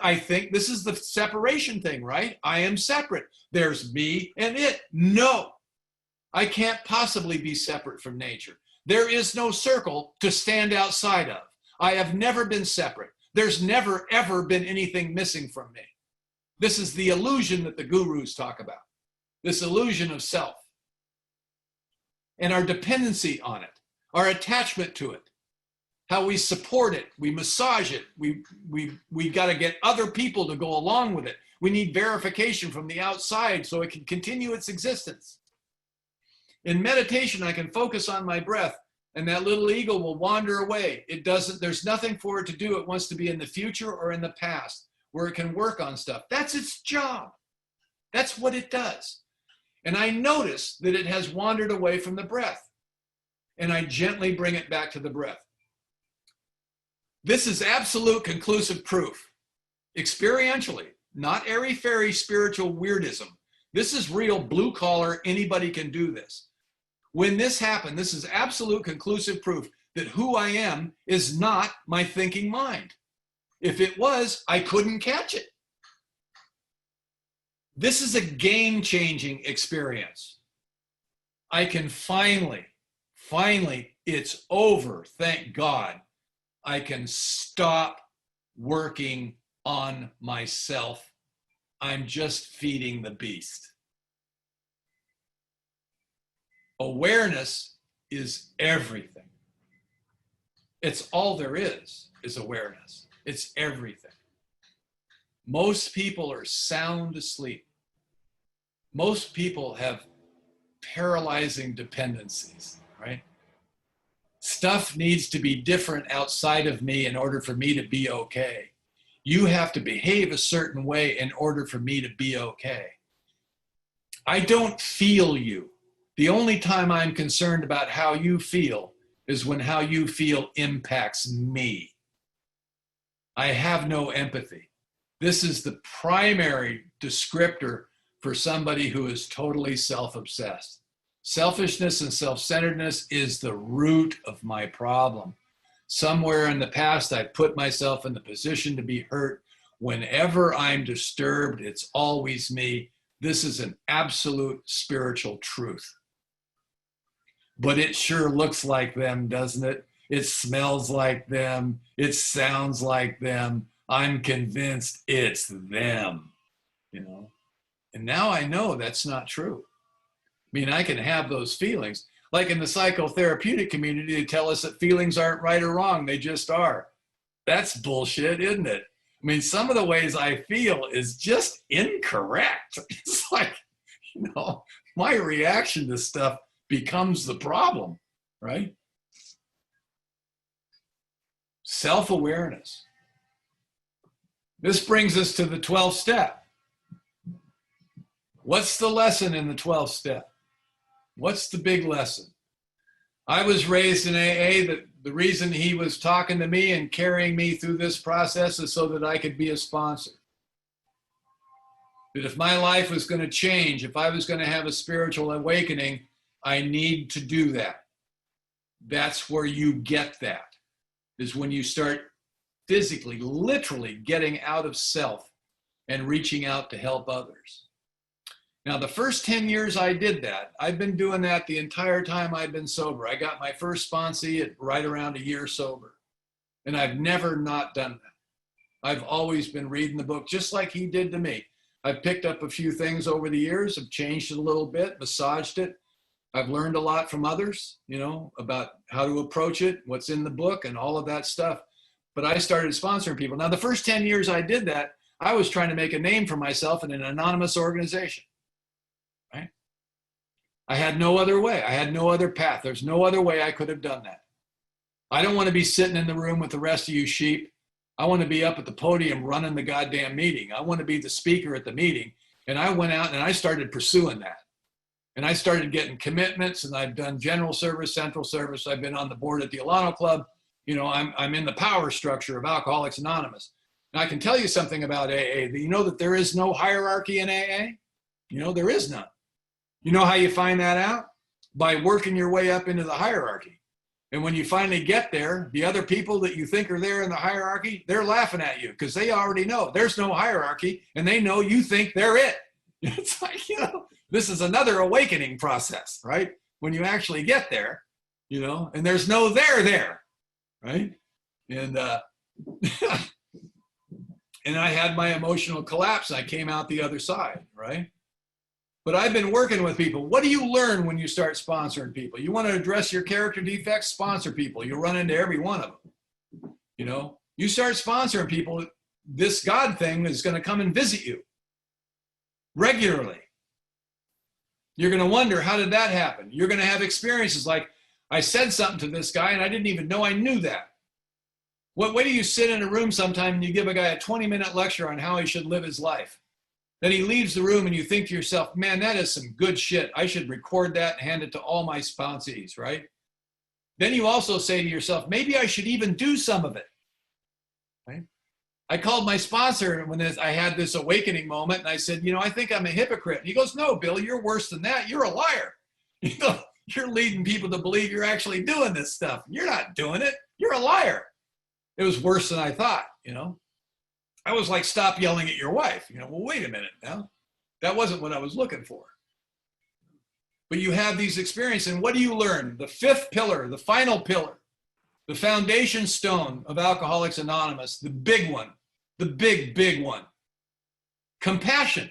I think this is the separation thing, right? I am separate. There's me and it. No, I can't possibly be separate from nature. There is no circle to stand outside of. I have never been separate. There's never, ever been anything missing from me. This is the illusion that the gurus talk about. this illusion of self and our dependency on it, our attachment to it, how we support it, we massage it, we got to get other people to go along with it. We need verification from the outside so it can continue its existence. In meditation, I can focus on my breath, and that little ego will wander away. There's nothing for it to do. It wants to be in the future or in the past where it can work on stuff. That's its job. That's what it does. And I notice that it has wandered away from the breath, and I gently bring it back to the breath. This is absolute conclusive proof, experientially, not airy-fairy spiritual weirdism. This is real blue collar, anybody can do this. When this happened, this is absolute conclusive proof that who I am is not my thinking mind. If it was, I couldn't catch it. This is a game-changing experience. I can finally, it's over, thank God. I can stop working on myself. I'm just feeding the beast. Awareness is everything. It's all there is awareness. It's everything. Most people are sound asleep. Most people have paralyzing dependencies, right? Stuff needs to be different outside of me in order for me to be okay. You have to behave a certain way in order for me to be okay. I don't feel you. The only time I'm concerned about how you feel is when how you feel impacts me. I have no empathy. This is the primary descriptor for somebody who is totally self-obsessed. Selfishness and self-centeredness is the root of my problem. Somewhere in the past, I put myself in the position to be hurt. Whenever I'm disturbed, it's always me. This is an absolute spiritual truth. But it sure looks like them, doesn't it? It smells like them. It sounds like them. I'm convinced it's them, you know? And now I know that's not true. I mean, I can have those feelings. Like in the psychotherapeutic community, they tell us that feelings aren't right or wrong, they just are. That's bullshit, isn't it? I mean, some of the ways I feel is just incorrect. It's like, you know, my reaction to stuff becomes the problem, right? Self-awareness. This brings us to the 12th step. What's the lesson in the 12th step? What's the big lesson? I was raised in AA that the reason he was talking to me and carrying me through this process is so that I could be a sponsor. That if my life was going to change, if I was going to have a spiritual awakening, I need to do that. That's where you get that, is when you start physically, literally getting out of self and reaching out to help others. Now, the first 10 years I did that. I've been doing that the entire time I've been sober. I got my first sponsee at right around a year sober. And I've never not done that. I've always been reading the book just like he did to me. I've picked up a few things over the years. I've changed it a little bit, massaged it. I've learned a lot from others, you know, about how to approach it, what's in the book and all of that stuff. But I started sponsoring people. Now, the first 10 years I did that, I was trying to make a name for myself in an anonymous organization. Right? I had no other way. I had no other path. There's no other way I could have done that. I don't want to be sitting in the room with the rest of you sheep. I want to be up at the podium running the goddamn meeting. I want to be the speaker at the meeting. And I went out and I started pursuing that. And I started getting commitments, and I've done general service, central service. I've been on the board at the Alano Club. You know, I'm in the power structure of Alcoholics Anonymous. And I can tell you something about AA. You know that there is no hierarchy in AA? You know, there is none. You know how you find that out? By working your way up into the hierarchy. And when you finally get there, the other people that you think are there in the hierarchy, they're laughing at you because they already know there's no hierarchy, and they know you think they're it. It's like, you know, this is another awakening process, right? When you actually get there, you know, and there's no there, right? And and I had my emotional collapse. I came out the other side, right? But I've been working with people. What do you learn when you start sponsoring people? You want to address your character defects, sponsor people. You'll run into every one of them. You know, you start sponsoring people, this God thing is going to come and visit you regularly. You're going to wonder, how did that happen? You're going to have experiences like, I said something to this guy and I didn't even know I knew that. What way do you sit in a room sometime and you give a guy a 20-minute lecture on how he should live his life? Then he leaves the room and you think to yourself, man, that is some good shit. I should record that and hand it to all my sponsees, right? Then you also say to yourself, maybe I should even do some of it, right? I called my sponsor when I had this awakening moment and I said, you know, I think I'm a hypocrite. And he goes, no, Bill, you're worse than that. You're a liar. You know, you're leading people to believe you're actually doing this stuff. You're not doing it. You're a liar. It was worse than I thought, you know. I was like, stop yelling at your wife. You know, well, wait a minute now. That wasn't what I was looking for. But you have these experiences, and what do you learn? The fifth pillar, the final pillar, the foundation stone of Alcoholics Anonymous, the big one, the big one. Compassion.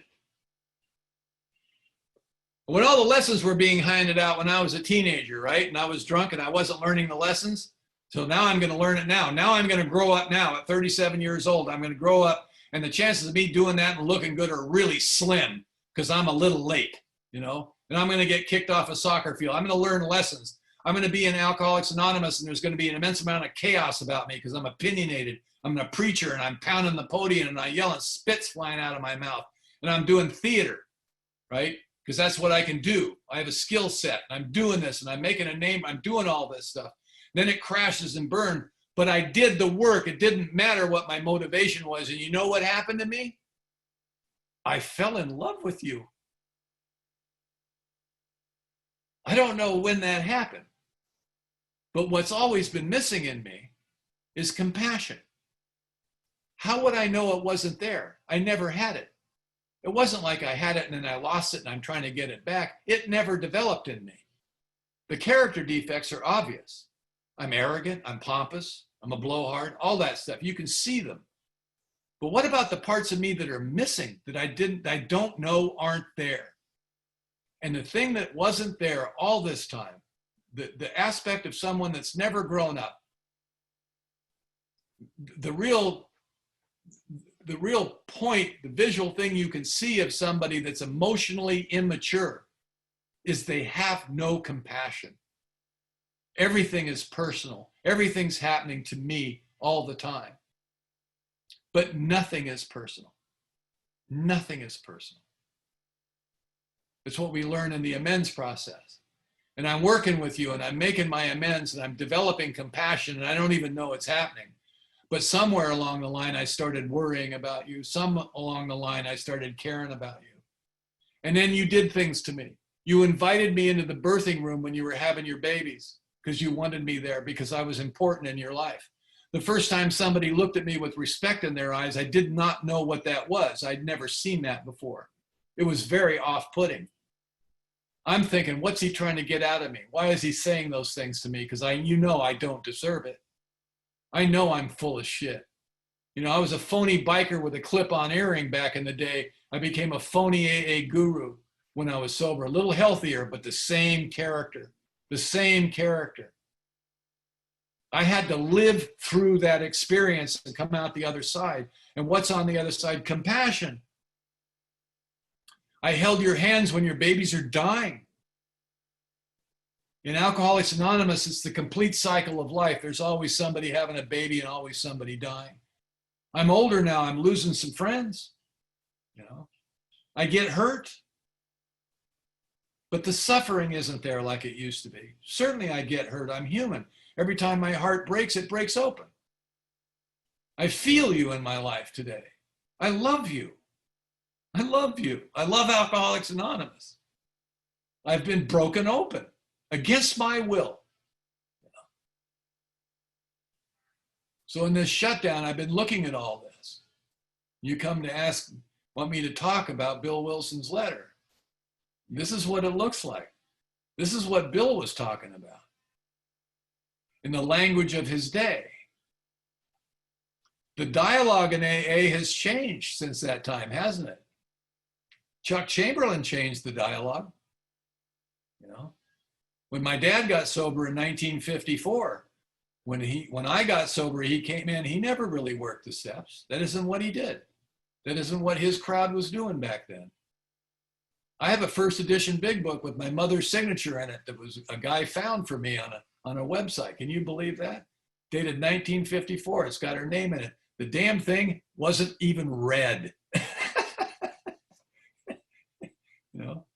When all the lessons were being handed out when I was a teenager, right? And I was drunk and I wasn't learning the lessons. So now I'm going to learn it now. Now I'm going to grow up now at 37 years old. I'm going to grow up, and the chances of me doing that and looking good are really slim because I'm a little late, you know, and I'm going to get kicked off a soccer field. I'm going to learn lessons. I'm going to be in Alcoholics Anonymous, and there's going to be an immense amount of chaos about me because I'm opinionated. I'm a preacher, and I'm pounding the podium, and I yell, and spit's flying out of my mouth, and I'm doing theater, right? Because that's what I can do. I have a skill set, and I'm doing this, and I'm making a name. I'm doing all this stuff. Then it crashes and burned, but I did the work. It didn't matter what my motivation was. And you know what happened to me? I fell in love with you. I don't know when that happened, but what's always been missing in me is compassion. How would I know it wasn't there? I never had it. It wasn't like I had it and then I lost it and I'm trying to get it back. It never developed in me. The character defects are obvious. I'm arrogant, I'm pompous, I'm a blowhard, all that stuff. You can see them. But what about the parts of me that are missing that I don't know aren't there? And the thing that wasn't there all this time, the aspect of someone that's never grown up, the real point, the visual thing you can see of somebody that's emotionally immature is they have no compassion. Everything is personal. Everything's happening to me all the time. But nothing is personal. Nothing is personal. It's what we learn in the amends process. And I'm working with you and I'm making my amends and I'm developing compassion and I don't even know it's happening. But somewhere along the line, I started worrying about you. Some along the line, I started caring about you. And then you did things to me. You invited me into the birthing room when you were having your babies because you wanted me there because I was important in your life. The first time somebody looked at me with respect in their eyes, I did not know what that was. I'd never seen that before. It was very off-putting. I'm thinking, what's he trying to get out of me? Why is he saying those things to me? Because I don't deserve it. I know I'm full of shit. You know, I was a phony biker with a clip-on earring back in the day. I became a phony AA guru when I was sober. A little healthier, but the same character. The same character. I had to live through that experience and come out the other side. And what's on the other side? Compassion. I held your hands when your babies are dying. In Alcoholics Anonymous, it's the complete cycle of life. There's always somebody having a baby and always somebody dying. I'm older now. I'm losing some friends. You know, I get hurt. But the suffering isn't there like it used to be. Certainly I get hurt. I'm human. Every time my heart breaks, it breaks open. I feel you in my life today. I love you. I love you. I love Alcoholics Anonymous. I've been broken open against my will. So in this shutdown, I've been looking at all this. You come to want me to talk about Bill Wilson's letter. This is what it looks like. This is what Bill was talking about in the language of his day. The dialogue in AA has changed since that time, hasn't it? Chuck Chamberlain changed the dialogue. You know, when my dad got sober in 1954, when I got sober, he came in, he never really worked the steps. That isn't what he did. That isn't what his crowd was doing back then. I have a first edition big book with my mother's signature in it that was a guy found for me on a website. Can you believe that? Dated 1954. It's got her name in it. The damn thing wasn't even read. You know,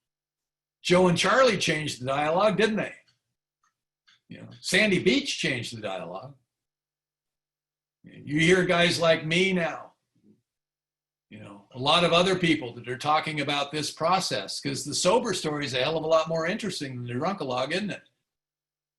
Joe and Charlie changed the dialogue, didn't they? You know, Sandy Beach changed the dialogue. You hear guys like me now, you know, a lot of other people that are talking about this process, because the sober story is a hell of a lot more interesting than the drunkalog, isn't it?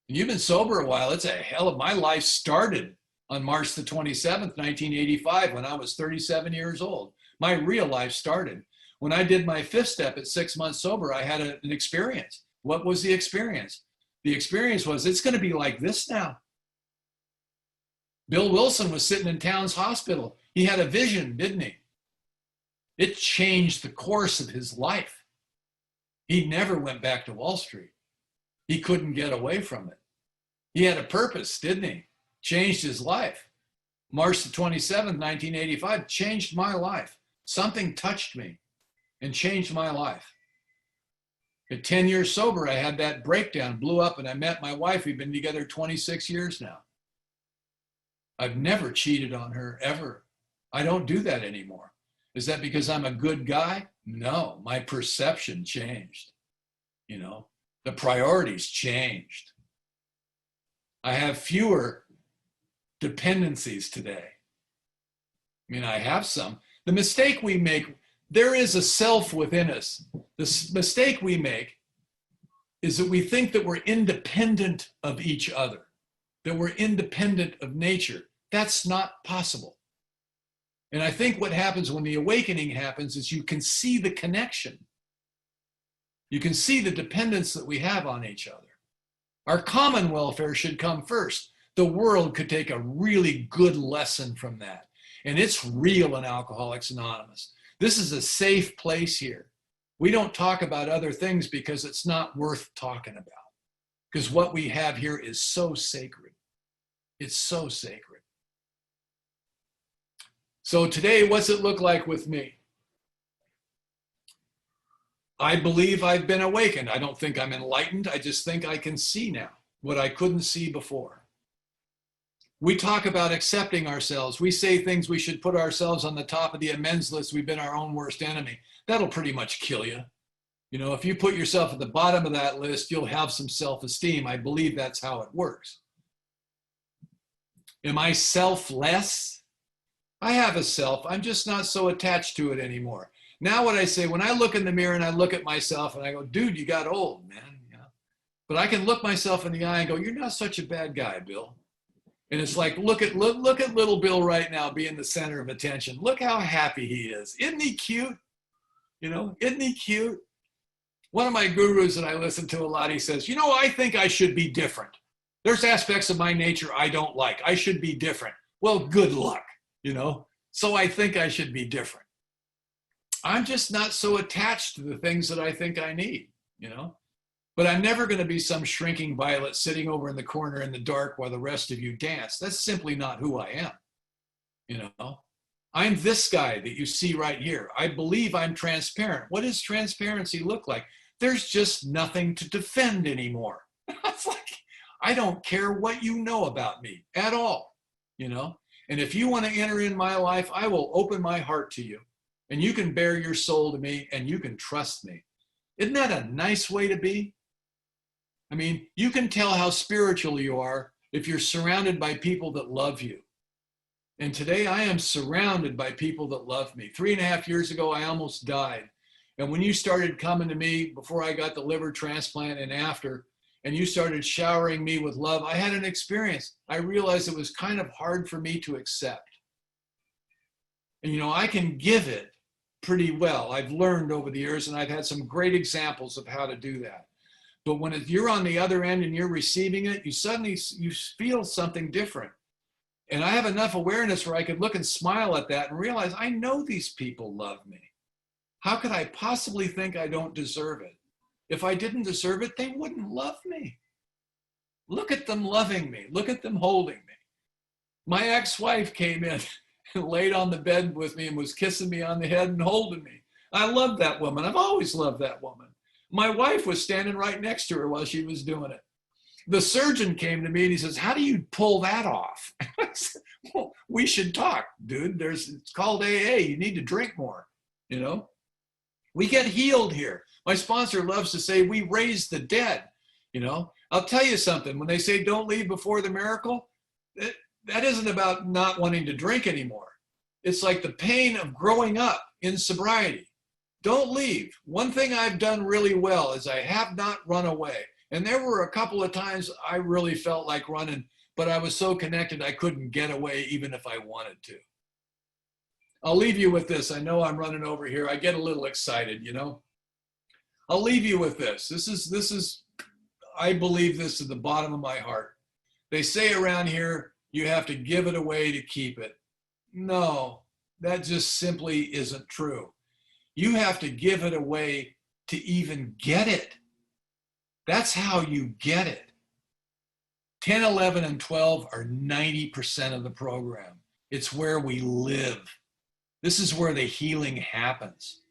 And you've been sober a while. It's a hell of, my life started on March the 27th, 1985, when I was 37 years old. My real life started. When I did my fifth step at 6 months sober, I had an experience. What was the experience? The experience was, it's going to be like this now. Bill Wilson was sitting in Towns Hospital. He had a vision, didn't he? It changed the course of his life. He never went back to Wall Street. He couldn't get away from it. He had a purpose, didn't he? Changed his life. March the 27th, 1985, changed my life. Something touched me and changed my life. At 10 years sober, I had that breakdown, blew up, and I met my wife. We've been together 26 years now. I've never cheated on her, ever. I don't do that anymore. Is that because I'm a good guy? No, my perception changed. You know, the priorities changed. I have fewer dependencies today. I mean, I have some. The mistake we make, there is a self within us. The mistake we make is that we think that we're independent of each other, that we're independent of nature. That's not possible. And I think what happens when the awakening happens is you can see the connection. You can see the dependence that we have on each other. Our common welfare should come first. The world could take a really good lesson from that. And it's real in Alcoholics Anonymous. This is a safe place here. We don't talk about other things because it's not worth talking about. Because what we have here is so sacred. It's so sacred. So today, what's it look like with me? I believe I've been awakened. I don't think I'm enlightened. I just think I can see now what I couldn't see before. We talk about accepting ourselves. We say things we should put ourselves on the top of the amends list. We've been our own worst enemy. That'll pretty much kill you. You know, if you put yourself at the bottom of that list, you'll have some self-esteem. I believe that's how it works. Am I selfless? I have a self. I'm just not so attached to it anymore. Now what I say, when I look in the mirror and I look at myself and I go, dude, you got old, man. You know? But I can look myself in the eye and go, you're not such a bad guy, Bill. And it's like, look at little Bill right now being the center of attention. Look how happy he is. Isn't he cute? You know, isn't he cute? One of my gurus that I listen to a lot, he says, you know, I think I should be different. There's aspects of my nature I don't like. I should be different. Well, good luck, you know. So I think I should be different. I'm just not so attached to the things that I think I need, you know. But I'm never going to be some shrinking violet sitting over in the corner in the dark while the rest of you dance. That's simply not who I am, you know. I'm this guy that you see right here. I believe I'm transparent. What does transparency look like? There's just nothing to defend anymore. It's like, I don't care what you know about me at all, you know. And if you want to enter in my life, I will open my heart to you. And you can bare your soul to me and you can trust me. Isn't that a nice way to be? I mean, you can tell how spiritual you are if you're surrounded by people that love you. And today I am surrounded by people that love me. 3.5 years ago, I almost died. And when you started coming to me before I got the liver transplant and after, and you started showering me with love, I had an experience. I realized it was kind of hard for me to accept. And, you know, I can give it pretty well. I've learned over the years, and I've had some great examples of how to do that. But when you're on the other end and you're receiving it, you feel something different. And I have enough awareness where I could look and smile at that and realize I know these people love me. How could I possibly think I don't deserve it? If I didn't deserve it, they wouldn't love me. Look at them loving me. Look at them holding me. My ex-wife came in and laid on the bed with me and was kissing me on the head and holding me. I love that woman. I've always loved that woman. My wife was standing right next to her while she was doing it. The surgeon came to me and he says, how do you pull that off? I said, well, we should talk, dude. It's called AA. You need to drink more, you know? We get healed here. My sponsor loves to say, we raise the dead, you know? I'll tell you something. When they say don't leave before the miracle, that isn't about not wanting to drink anymore. It's like the pain of growing up in sobriety. Don't leave. One thing I've done really well is I have not run away. And there were a couple of times I really felt like running, but I was so connected I couldn't get away even if I wanted to. I'll leave you with this. I know I'm running over here. I get a little excited, you know. I'll leave you with this. This is, I believe this to the bottom of my heart. They say around here, you have to give it away to keep it. No, that just simply isn't true. You have to give it away to even get it. That's how you get it. 10, 11, and 12 are 90% of the program. It's where we live. This is where the healing happens,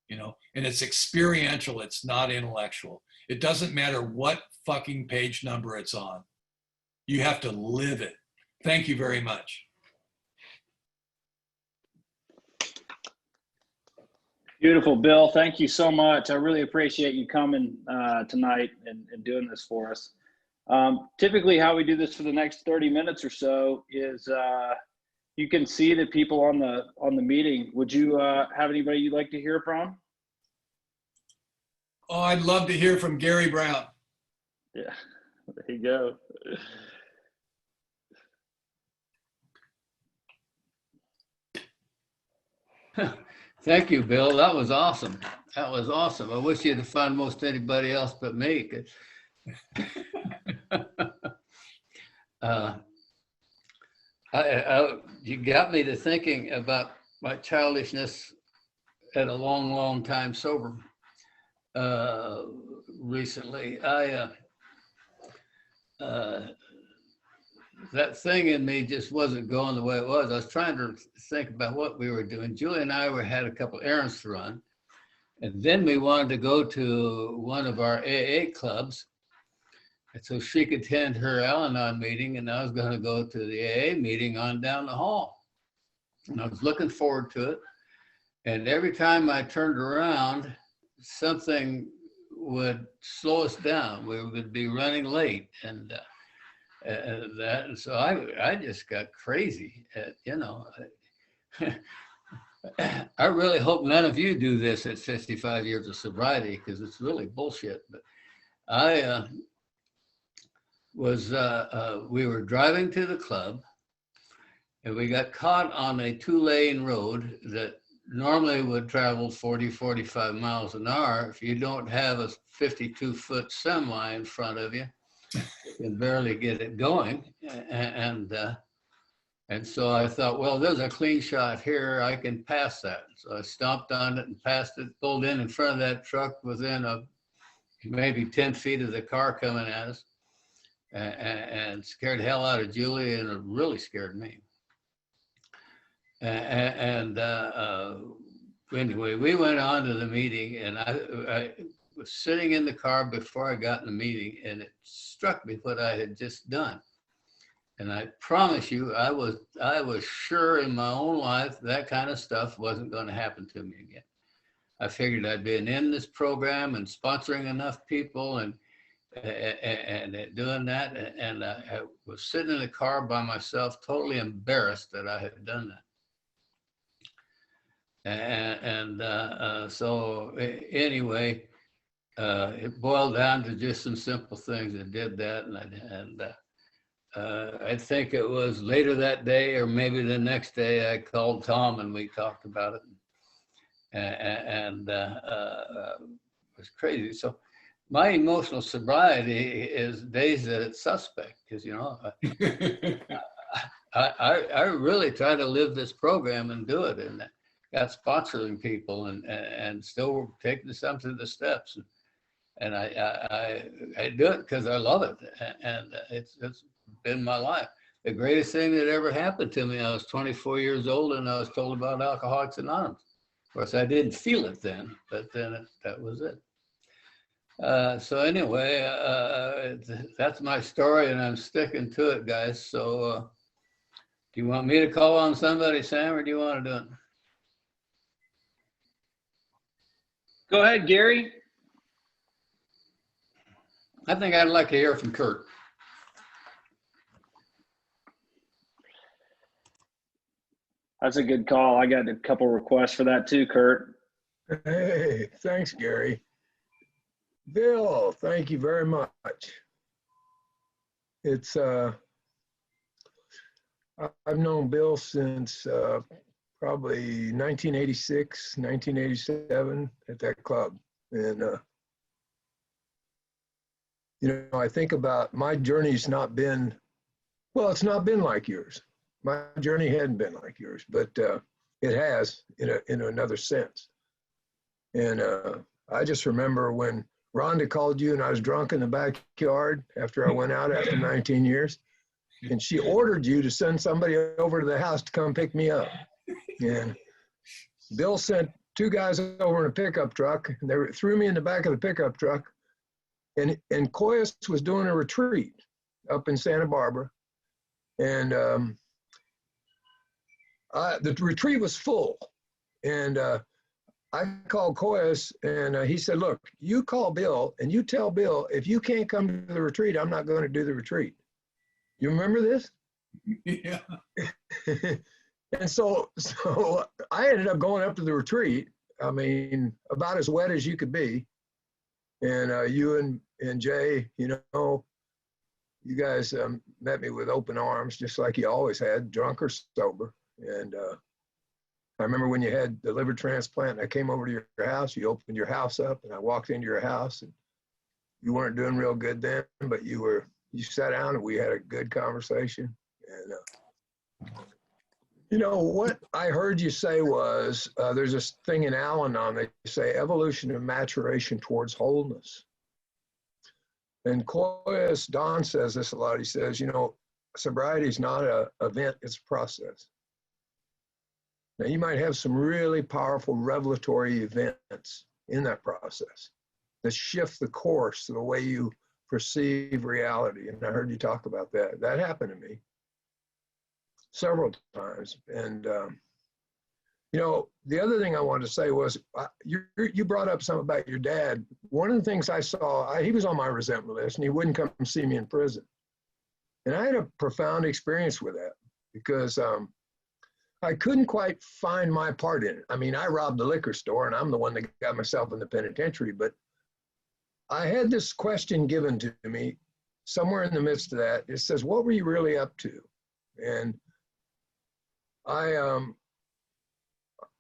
you know, and it's experiential. It's not intellectual. It doesn't matter what fucking page number it's on. You have to live it. Thank you very much. Beautiful, Bill. Thank you so much. I really appreciate you coming tonight and doing this for us. Typically, how we do this for the next 30 minutes or so is you can see the people on the meeting. Would you have anybody you'd like to hear from? Oh, I'd love to hear from Gary Brown. Yeah, there you go. Thank you, Bill. That was awesome. That was awesome. I wish you'd have found most anybody else but me. You got me to thinking about my childishness at a long, long time sober recently. That thing in me just wasn't going the way it was. I was trying to think about what we were doing. Julie and I had a couple errands to run. And then we wanted to go to one of our AA clubs. And so she could attend her Al-Anon meeting, and I was going to go to the AA meeting on down the hall. And I was looking forward to it. And every time I turned around, something would slow us down. We would be running late. And so I just got crazy at, you know, I really hope none of you do this at 55 years of sobriety, because it's really bullshit. But I we were driving to the club and we got caught on a 2-lane road that normally would travel 40, 45 miles an hour. If you don't have a 52-foot semi in front of you, you can barely get it going. And so I thought, well, there's a clean shot here. I can pass that. So I stomped on it and passed it, pulled in front of that truck within maybe 10 feet of the car coming at us, and scared the hell out of Julie, and it really scared me. Anyway, we went on to the meeting, and I was sitting in the car before I got in the meeting, and it struck me what I had just done. And I promise you, I was sure in my own life that kind of stuff wasn't going to happen to me again. I figured I'd been in this program and sponsoring enough people and doing that. And I was sitting in the car by myself, totally embarrassed that I had done that. So anyway, it boiled down to just some simple things that did that. I think it was later that day or maybe the next day I called Tom and we talked about it. It was crazy. So my emotional sobriety is days that it's suspect, because, you know, I really try to live this program and do it. And got sponsoring people and still taking some to the steps. And I do it because I love it, and it's been my life. The greatest thing that ever happened to me, I was 24 years old and I was told about Alcoholics Anonymous. Of course, I didn't feel it then, but then that was it. So anyway, that's my story, and I'm sticking to it, guys. So do you want me to call on somebody, Sam, or do you want to do it? Go ahead, Gary. I think I'd like to hear from Kurt. That's a good call. I got a couple requests for that too, Kurt. Hey, thanks, Gary. Bill, thank you very much. It's I've known Bill since probably 1986, 1987 at that club. And you know, I think about my journey's not been, well, it's not been like yours. My journey hadn't been like yours, but it has in another sense. And I just remember when Rhonda called you and I was drunk in the backyard after I went out after 19 years. And she ordered you to send somebody over to the house to come pick me up. And Bill sent two guys over in a pickup truck, and they threw me in the back of the pickup truck. And Koyas was doing a retreat up in Santa Barbara. And the retreat was full. And I called Koyas, and he said, look, you call Bill and you tell Bill, if you can't come to the retreat, I'm not going to do the retreat. You remember this? Yeah. And so I ended up going up to the retreat. I mean, about as wet as you could be. And you and Jay, you know, you guys met me with open arms, just like you always had, drunk or sober. And I remember when you had the liver transplant, I came over to your house, you opened your house up, and I walked into your house, and you weren't doing real good then, but you sat down and we had a good conversation. And you know, what I heard you say was, there's this thing in Al-Anon, they say evolution and maturation towards wholeness. And Koyas, Don says this a lot, he says, you know, sobriety is not an event, it's a process. Now, you might have some really powerful revelatory events in that process that shift the course of the way you perceive reality. And I heard you talk about that. That happened to me several times. And, you know, the other thing I wanted to say was, you brought up something about your dad. One of the things I saw, he was on my resentment list, and he wouldn't come see me in prison. And I had a profound experience with that because I couldn't quite find my part in it. I mean, I robbed the liquor store, and I'm the one that got myself in the penitentiary, but I had this question given to me somewhere in the midst of that. It says, what were you really up to? And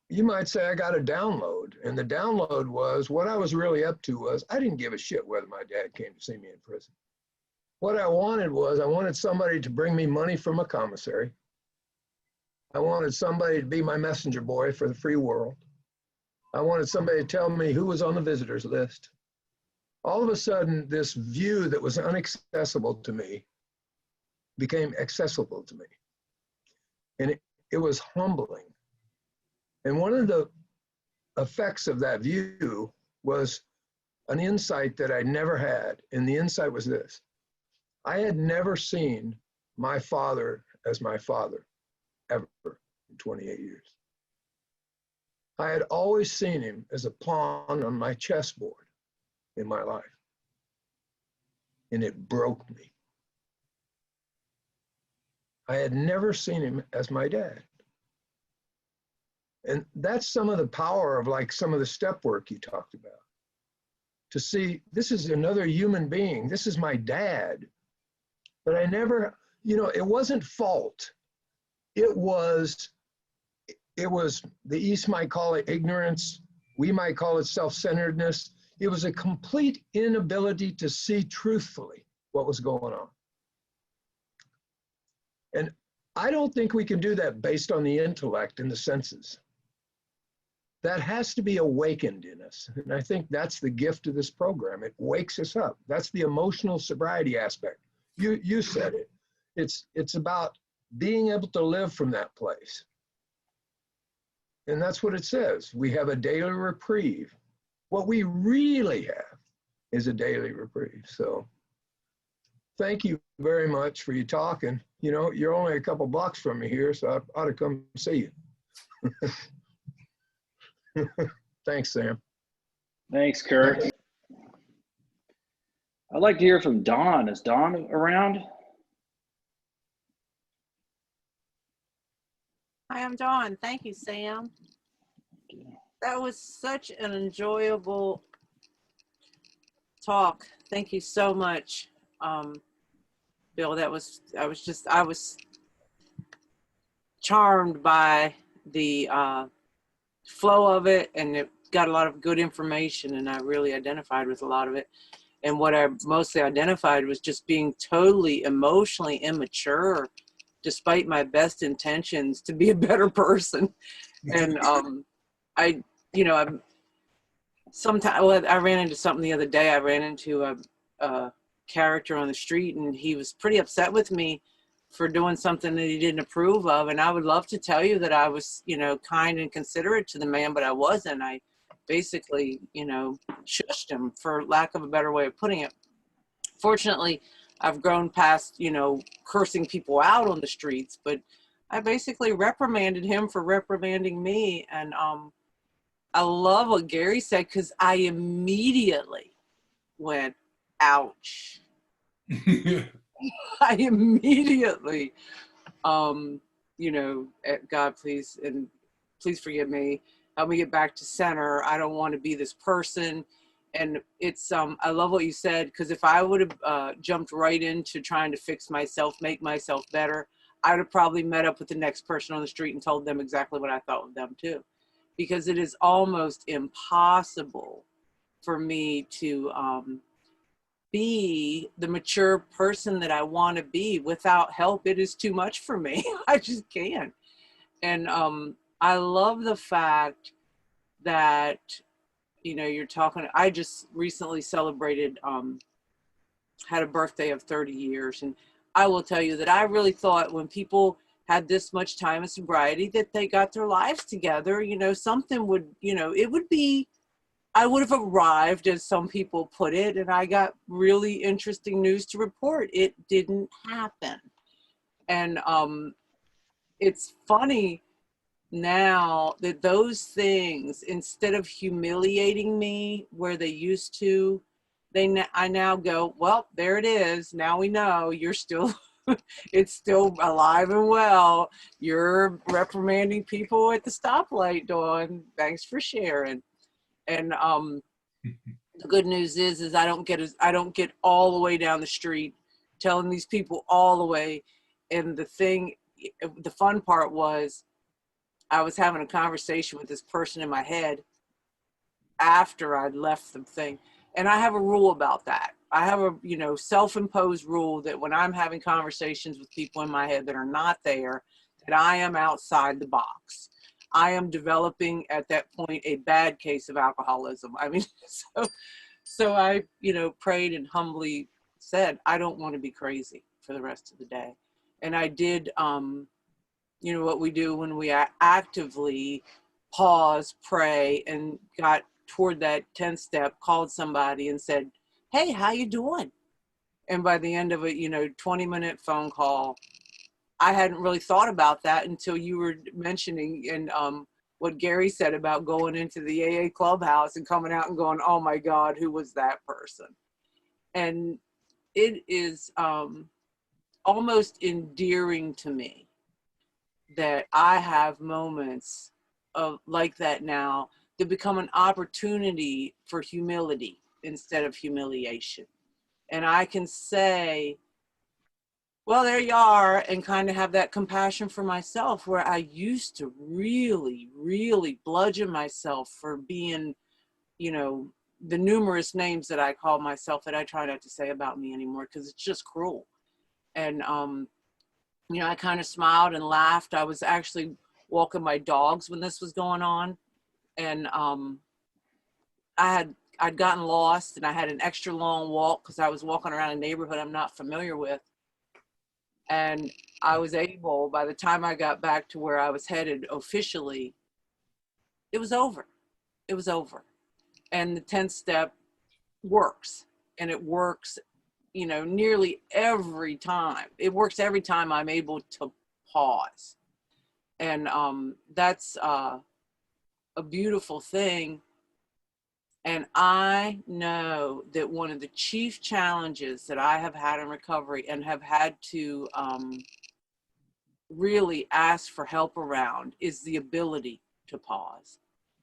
you might say I got a download, and the download was what I was really up to was I didn't give a shit whether my dad came to see me in prison. What I wanted was I wanted somebody to bring me money from a commissary. I wanted somebody to be my messenger boy for the free world. I wanted somebody to tell me who was on the visitors list. All of a sudden, this view that was inaccessible to me became accessible to me. And it was humbling. And one of the effects of that view was an insight that I never had. And the insight was this: I had never seen my father as my father, ever, in 28 years. I had always seen him as a pawn on my chessboard in my life. And it broke me. I had never seen him as my dad. And that's some of the power of like some of the step work you talked about. To see, this is another human being. This is my dad. But I never, you know, it wasn't fault. It was, the East might call it ignorance. We might call it self-centeredness. It was a complete inability to see truthfully what was going on. And I don't think we can do that based on the intellect and the senses. that has to be awakened in us. And I think that's the gift of this program. It wakes us up. That's the emotional sobriety aspect. You said it. It's about being able to live from that place. And that's what it says. We have a daily reprieve. What we really have is a daily reprieve. So thank you very much for your talking. You know, you're only a couple blocks from me here, so I ought to come see you. Thanks, Sam. Thanks, Kurt. I'd like to hear from Don. Is Don around? Hi, I'm Dawn. Thank you, Sam. That was such an enjoyable talk. Thank you so much, Bill. I was charmed by the flow of it, and it got a lot of good information, and I really identified with a lot of it. And what I mostly identified was just being totally emotionally immature, despite my best intentions to be a better person. And I ran into something the other day. I ran into a character on the street, and he was pretty upset with me for doing something that he didn't approve of. And I would love to tell you that I was, kind and considerate to the man, but I wasn't. I basically, shushed him, for lack of a better way of putting it. Fortunately, I've grown past, cursing people out on the streets, but I basically reprimanded him for reprimanding me. And I love what Gary said, because I immediately went, ouch. I immediately, God, please forgive me. Help me get back to center. I don't want to be this person. And it's, I love what you said, because if I would have jumped right into trying to fix myself, make myself better, I would have probably met up with the next person on the street and told them exactly what I thought of them too. Because it is almost impossible for me to be the mature person that I want to be without help. It is too much for me. I just can't. And I love the fact that, you're talking, I just recently celebrated, had a birthday of 30 years. And I will tell you that I really thought when people had this much time in sobriety that they got their lives together, something would, it would be, I would have arrived, as some people put it, and I got really interesting news to report. It didn't happen. And it's funny now that those things, instead of humiliating me where they used to, I now go, well, there it is. Now we know you're still, it's still alive and well. You're reprimanding people at the stoplight, Dawn. Thanks for sharing. And the good news is I don't get all the way down the street telling these people all the way. And the fun part was, I was having a conversation with this person in my head after I'd left the thing. And I have a rule about that. I have a, self-imposed rule that when I'm having conversations with people in my head that are not there, that I am outside the box. I am developing at that point a bad case of alcoholism. I mean, so I, prayed and humbly said, I don't want to be crazy for the rest of the day. And I did, what we do when we actively pause, pray, and got toward that 10th step, called somebody and said, hey, how you doing? And by the end of it, 20-minute phone call, I hadn't really thought about that until you were mentioning and what Gary said about going into the AA clubhouse and coming out and going, oh my God, who was that person? And it is almost endearing to me that I have moments of like that now that become an opportunity for humility instead of humiliation. And I can say, well, there you are, and kind of have that compassion for myself, where I used to really, really bludgeon myself for being, the numerous names that I call myself that I try not to say about me anymore, because it's just cruel. And, I kind of smiled and laughed. I was actually walking my dogs when this was going on. And I'd gotten lost, and I had an extra long walk because I was walking around a neighborhood I'm not familiar with. And I was able, by the time I got back to where I was headed officially, it was over. It was over. And the 10th step works, and it works, you know, nearly every time. It works every time I'm able to pause. And that's a beautiful thing. And I know that one of the chief challenges that I have had in recovery and have had to really ask for help around is the ability to pause,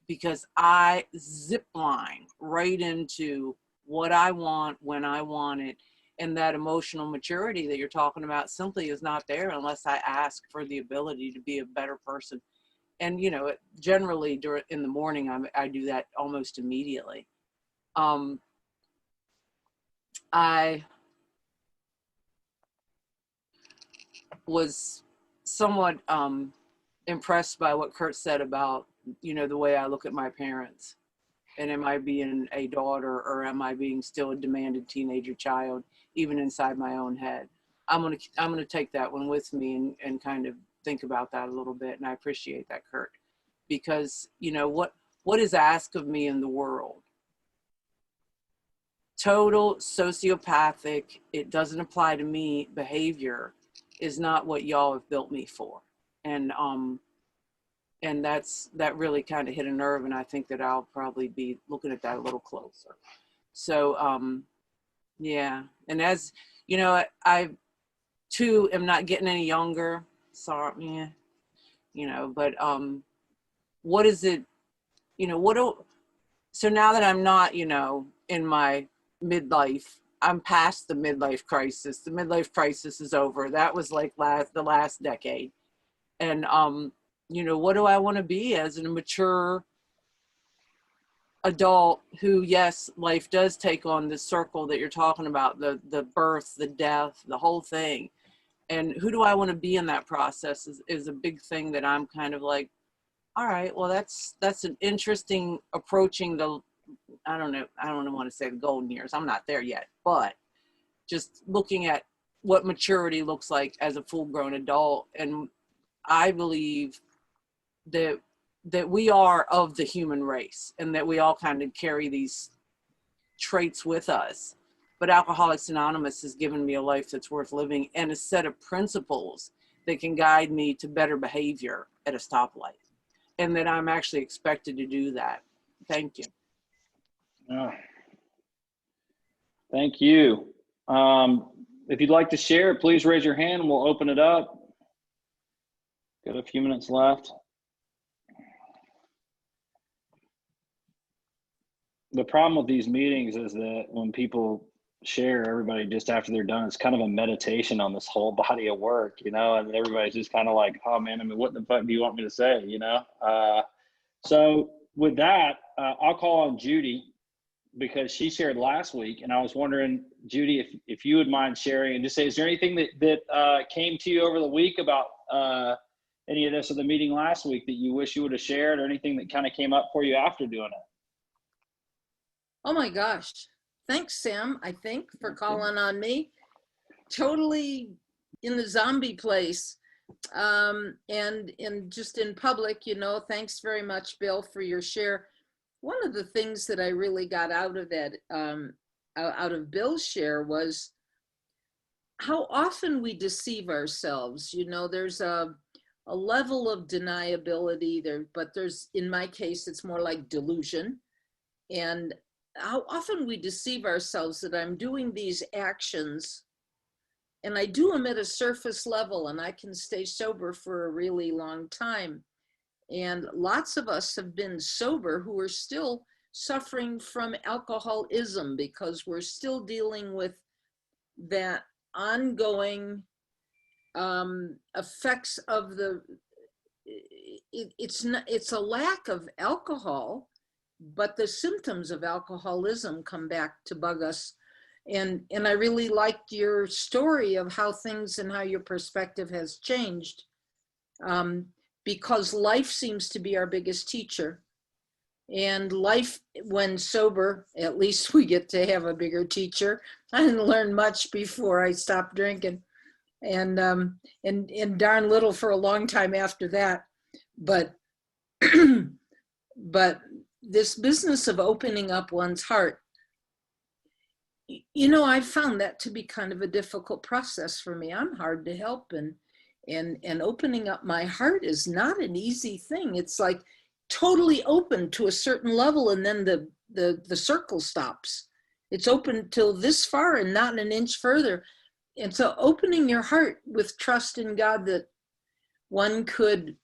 because I zip line right into what I want when I want it. And that emotional maturity that you're talking about simply is not there unless I ask for the ability to be a better person. And, you know, generally in the morning, I do that almost immediately. I was somewhat impressed by what Kurt said about, you know, the way I look at my parents. And am I being a daughter, or am I being still a demanded teenager child, even inside my own head? I'm gonna take that one with me and kind of think about that a little bit. And I appreciate that, Kurt, because, you know, what is asked of me in the world? Total sociopathic, it doesn't apply to me behavior is not what y'all have built me for. And that really kind of hit a nerve, and I think that I'll probably be looking at that a little closer. So yeah, and as you know, I too am not getting any younger. Sorry, yeah, you know, but what is it, you know, so now that I'm not, you know, in my midlife, I'm past the midlife crisis. The midlife crisis is over. That was like the last decade. And you know, what do I want to be as a mature adult who, yes, life does take on this circle that you're talking about, the birth, the death, the whole thing. And who do I want to be in that process is a big thing that I'm kind of like, all right, well, that's an interesting approaching the, I don't want to say the golden years. I'm not there yet, but just looking at what maturity looks like as a full-grown adult. And I believe that we are of the human race, and that we all kind of carry these traits with us. But Alcoholics Anonymous has given me a life that's worth living, and a set of principles that can guide me to better behavior at a stoplight, and that I'm actually expected to do that. Thank you. Oh, thank you. If you'd like to share, please raise your hand and we'll open it up. Got a few minutes left. The problem with these meetings is that when people share, everybody just after they're done, it's kind of a meditation on this whole body of work, you know, and everybody's just kind of like, oh man, I mean, what the fuck do you want me to say, you know? So with that, I'll call on Judy, because she shared last week, and I was wondering, Judy, if you would mind sharing and just say, is there anything that came to you over the week about any of this or the meeting last week that you wish you would have shared, or anything that kind of came up for you after doing it? Oh my gosh. Thanks, Sam, I think, for calling on me. Totally in the zombie place. And just in public, you know, thanks very much, Bill, for your share. One of the things that I really got out of that, out of Bill's share, was how often we deceive ourselves. You know, there's a level of deniability there, but there's, in my case, it's more like delusion. And how often we deceive ourselves that I'm doing these actions and I do them at a surface level, and I can stay sober for a really long time. And lots of us have been sober who are still suffering from alcoholism, because we're still dealing with that ongoing effects of the, it's a lack of alcohol, but the symptoms of alcoholism come back to bug us. And I really liked your story of how things and how your perspective has changed, because life seems to be our biggest teacher. And life when sober, at least we get to have a bigger teacher. I didn't learn much before I stopped drinking, and darn little for a long time after that. But but this business of opening up one's heart, you know, I've found that to be kind of a difficult process for me. I'm hard to help, and opening up my heart is not an easy thing. It's like totally open to a certain level, and then the circle stops. It's open till this far and not an inch further. And so opening your heart with trust in God that one could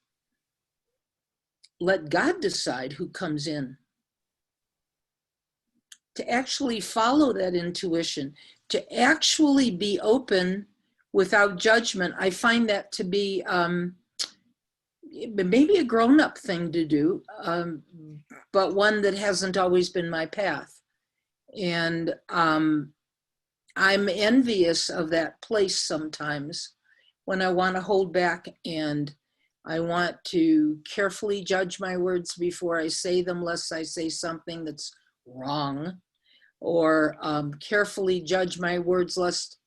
let God decide who comes in, to actually follow that intuition, to actually be open without judgment. I find that to be maybe a grown-up thing to do, but one that hasn't always been my path. And I'm envious of that place sometimes when I want to hold back and I want to carefully judge my words before I say them, lest I say something that's wrong, or carefully judge my words lest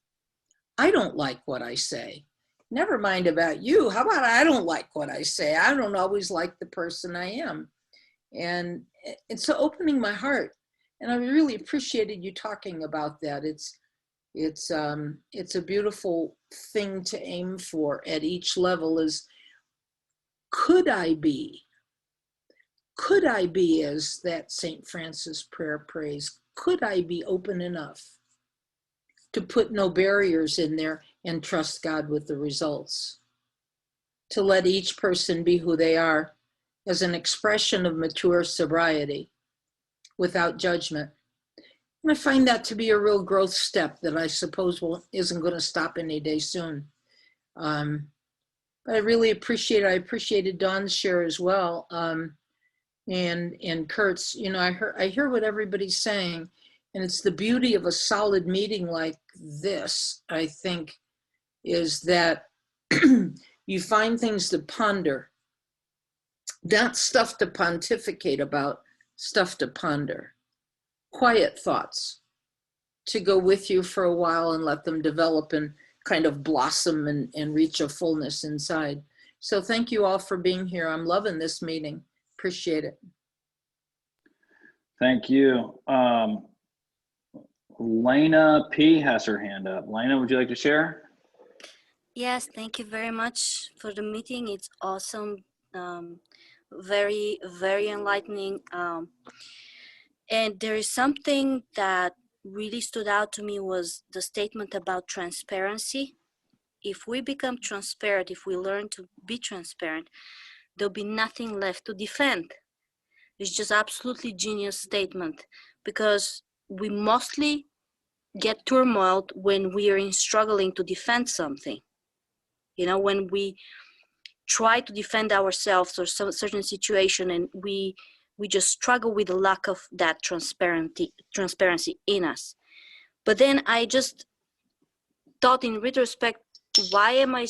I don't like what I say. Never mind about you. How about I don't like what I say? I don't always like the person I am. And so opening my heart, and I really appreciated you talking about that. It's a beautiful thing to aim for at each level is, could I be, as that St. Francis prayer prays, could I be open enough to put no barriers in there and trust God with the results? To let each person be who they are as an expression of mature sobriety without judgment. And I find that to be a real growth step that I suppose isn't going to stop any day soon. But I really appreciate it. I appreciated Dawn's share as well. And Kurt's, you know, I hear what everybody's saying, and it's the beauty of a solid meeting like this, I think, is that you find things to ponder, not stuff to pontificate about, stuff to ponder, quiet thoughts to go with you for a while and let them develop and kind of blossom and reach a fullness inside. So thank you all for being here. I'm loving this meeting. Appreciate it. Thank you. Lena P has her hand up. Lena, would you like to share? Yes, thank you very much for the meeting. It's awesome. Very, very enlightening. And there is something that really stood out to me was the statement about transparency. If we become transparent, if we learn to be transparent, there'll be nothing left to defend. It's just absolutely genius statement, because we mostly get turmoiled when we are in struggling to defend something. You know, when we try to defend ourselves or some certain situation, and we just struggle with the lack of that transparency in us. But then I just thought in retrospect, why am I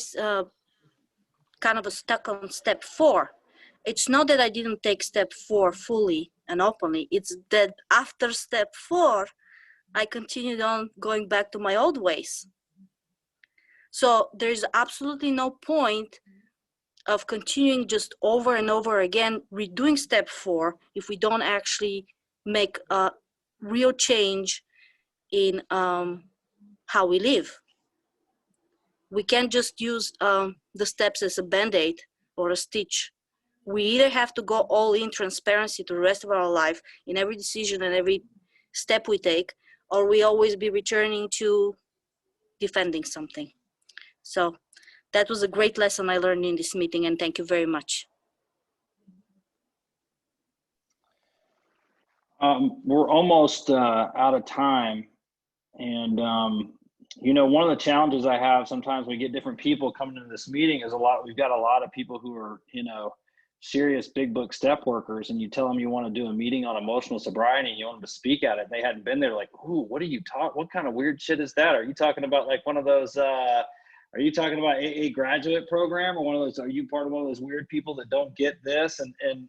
kind of stuck on step 4? It's not that I didn't take step 4 fully and openly. It's that after step 4, I continued on going back to my old ways. So there's absolutely no point of continuing just over and over again, redoing step 4, if we don't actually make a real change in how we live. We can't just use the steps as a band-aid or a stitch. We either have to go all in transparency to the rest of our life in every decision and every step we take, or we always be returning to defending something. So that was a great lesson I learned in this meeting, and thank you very much. We're almost out of time. And, you know, one of the challenges I have sometimes we get different people coming into this meeting is we've got a lot of people who are, you know, serious big book step workers, and you tell them you want to do a meeting on emotional sobriety and you want them to speak at it. They hadn't been there, like, ooh, what kind of weird shit is that? Are you talking about like one of those, are you talking about a graduate program, or one of those, are you part of one of those weird people that don't get this? And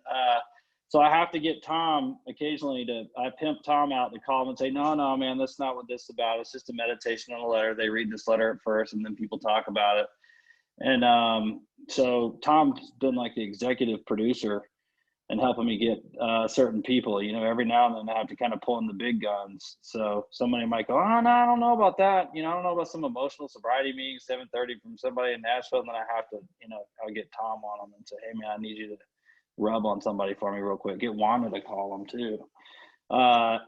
So I have to get Tom occasionally I pimp Tom out to call him and say, no, man, that's not what this is about. It's just a meditation on a letter. They read this letter at first and then people talk about it. And so Tom's been like the executive producer and helping me get certain people, you know, every now and then I have to kind of pull in the big guns. So somebody might go, oh, no, I don't know about that. You know, I don't know about some emotional sobriety meeting, 7:30 from somebody in Nashville. And then I have to, you know, I'll get Tom on them and say, hey, man, I need you to rub on somebody for me real quick. Get Wanda to call them too.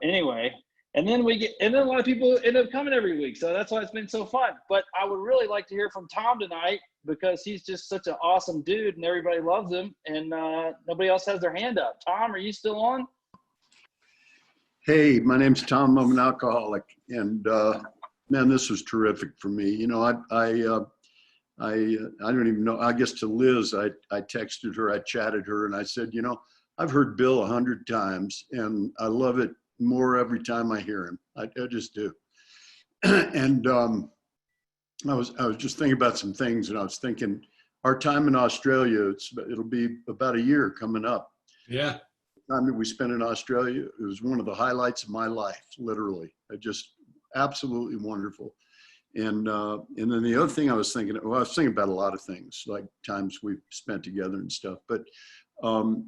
Anyway, and then a lot of people end up coming every week. So that's why it's been so fun. But I would really like to hear from Tom tonight because he's just such an awesome dude and everybody loves him and nobody else has their hand up. Tom, are you still on? Hey, my name's Tom. I'm an alcoholic, and man, this was terrific for me. You know, I don't even know. I guess to Liz, I texted her, I chatted her, and I said, you know, I've heard Bill 100 times, and I love it more every time I hear him. I just do. And I was just thinking about some things, and I was thinking, our time in Australia, it'll be about a year coming up. Yeah. The time that we spent in Australia, it was one of the highlights of my life, literally. Just absolutely wonderful. And then the other thing I was thinking, well, I was thinking about a lot of things, like times we've spent together and stuff. But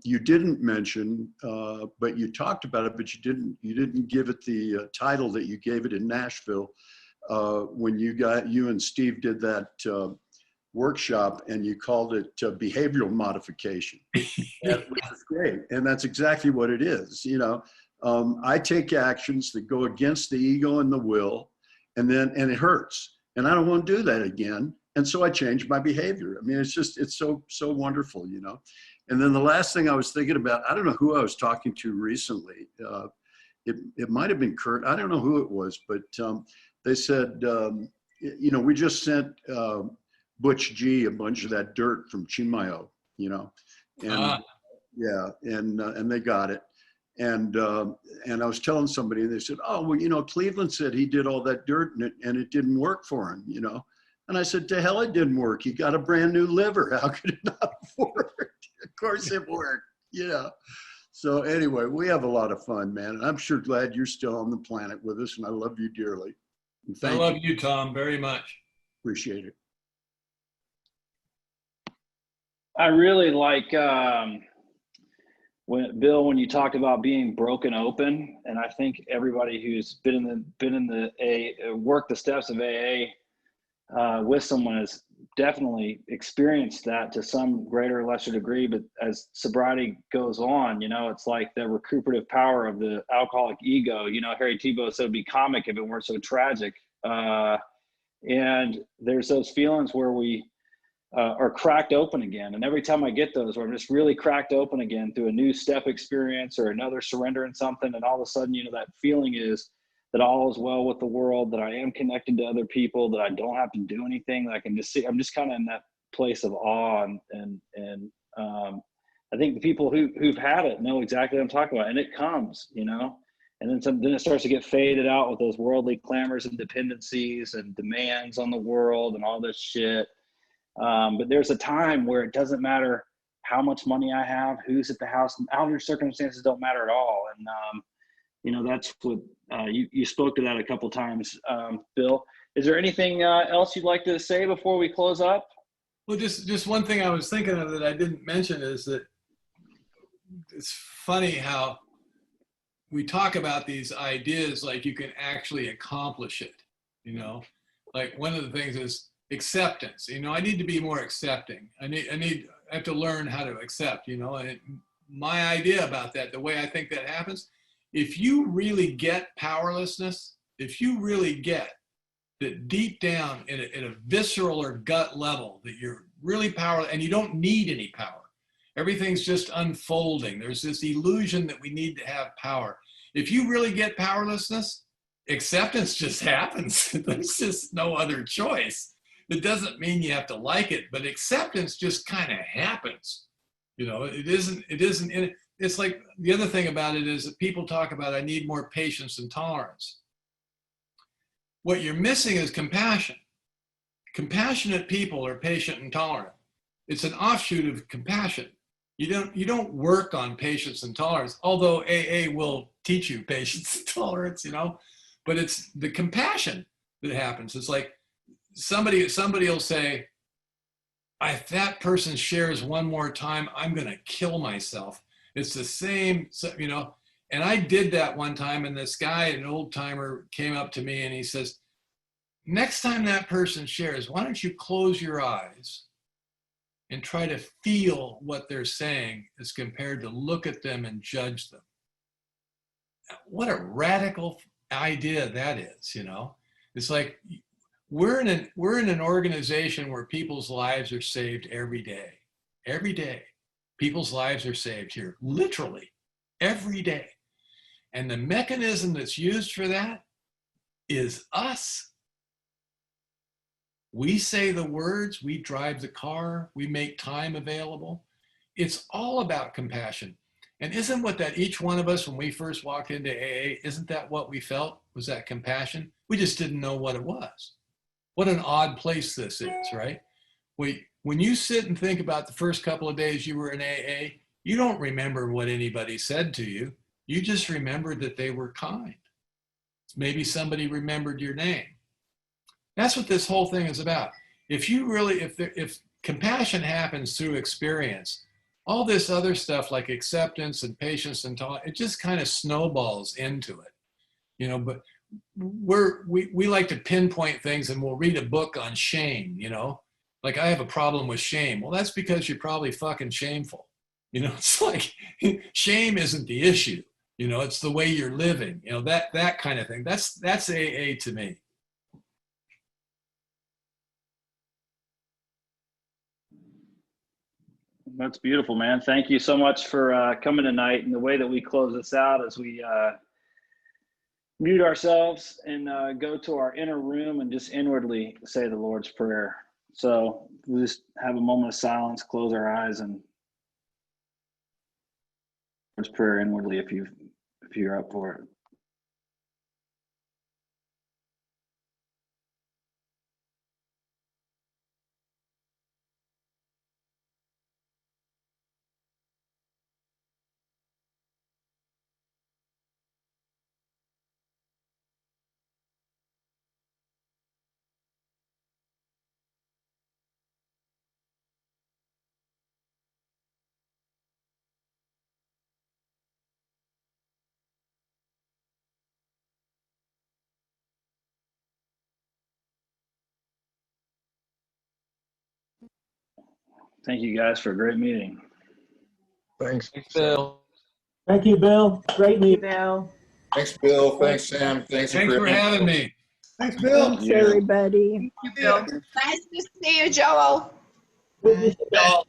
you didn't mention, but you talked about it, but you didn't give it the title that you gave it in Nashville when you and Steve did that workshop, and you called it behavioral modification, which is great. And that's exactly what it is. You know, I take actions that go against the ego and the will, and it hurts. And I don't want to do that again. And so I changed my behavior. I mean, it's so wonderful, you know. And then the last thing I was thinking about, I don't know who I was talking to recently. It might have been Kurt. I don't know who it was, but they said, you know, we just sent Butch G a bunch of that dirt from Chimayo, you know, and yeah, and they got it. And I was telling somebody, and they said, oh, well, you know, Cleveland said he did all that dirt and it didn't work for him, you know. And I said, to hell, it didn't work. He got a brand new liver. How could it not work? Of course it worked, you know. So anyway, we have a lot of fun, man. And I'm sure glad you're still on the planet with us, and I love you dearly. And I love you, Tom, very much. Appreciate it. I really like when you talked about being broken open, and I think everybody who's worked the steps of AA with someone has definitely experienced that to some greater or lesser degree. But as sobriety goes on, you know, it's like the recuperative power of the alcoholic ego. You know, Harry Tiebout said it'd be comic if it weren't so tragic. And there's those feelings where we are cracked open again. And every time I get those where I'm just really cracked open again through a new step experience or another surrender in something, and all of a sudden, you know, that feeling is that all is well with the world, that I am connected to other people, that I don't have to do anything, that I can just see. I'm just kind of in that place of awe, and I think the people who've had it know exactly what I'm talking about, and it comes, you know. And then it starts to get faded out with those worldly clamors and dependencies and demands on the world and all this shit. But there's a time where it doesn't matter how much money I have, who's at the house, outer circumstances don't matter at all. And, you know, that's what you spoke to that a couple times, Bill. Is there anything else you'd like to say before we close up? Well, just one thing I was thinking of that I didn't mention is that it's funny how we talk about these ideas like you can actually accomplish it, you know. Like one of the things is acceptance. You know, I need to be more accepting. I have to learn how to accept, you know. And my idea about that, the way I think that happens, if you really get powerlessness, if you really get that deep down in a visceral or gut level that you're really powerless and you don't need any power, everything's just unfolding. There's this illusion that we need to have power. If you really get powerlessness, acceptance just happens. There's just no other choice. It doesn't mean you have to like it, but acceptance just kind of happens. You know, it's like the other thing about it is that people talk about, I need more patience and tolerance. What you're missing is compassion. Compassionate people are patient and tolerant. It's an offshoot of compassion. You don't work on patience and tolerance, although AA will teach you patience and tolerance, you know, but it's the compassion that happens. It's like somebody will say, if that person shares one more time, I'm going to kill myself. It's the same, you know, and I did that one time, and this guy, an old timer, came up to me and he says, next time that person shares, why don't you close your eyes and try to feel what they're saying as compared to look at them and judge them. What a radical idea that is, you know? It's like we're in an organization where people's lives are saved every day. Every day, people's lives are saved here, literally, every day. And the mechanism that's used for that is us. We say the words, we drive the car, we make time available. It's all about compassion. And isn't what that each one of us, when we first walked into AA, isn't that what we felt? Was that compassion? We just didn't know what it was. What an odd place this is, right? When you sit and think about the first couple of days you were in AA, you don't remember what anybody said to you. You just remembered that they were kind. Maybe somebody remembered your name. That's what this whole thing is about. If compassion happens through experience, all this other stuff like acceptance and patience and tolerance, it just kind of snowballs into it, you know. But we like to pinpoint things, and we'll read a book on shame, you know. Like, I have a problem with shame. Well, that's because you're probably fucking shameful. You know, it's like shame isn't the issue. You know, it's the way you're living. You know, that kind of thing. That's AA to me. That's beautiful, man. Thank you so much for coming tonight. And the way that we close this out is we mute ourselves and go to our inner room and just inwardly say the Lord's Prayer. So we'll just have a moment of silence, close our eyes, and Lord's Prayer inwardly if you're up for it. Thank you guys for a great meeting. Thanks. Thanks, Bill. Thank you, Bill. Great meeting. Bill. Thanks, Bill. Thanks, Sam. Thanks for having me. Thanks, Bill. Thanks, everybody. Nice to see you, Joel. Good to see y'all.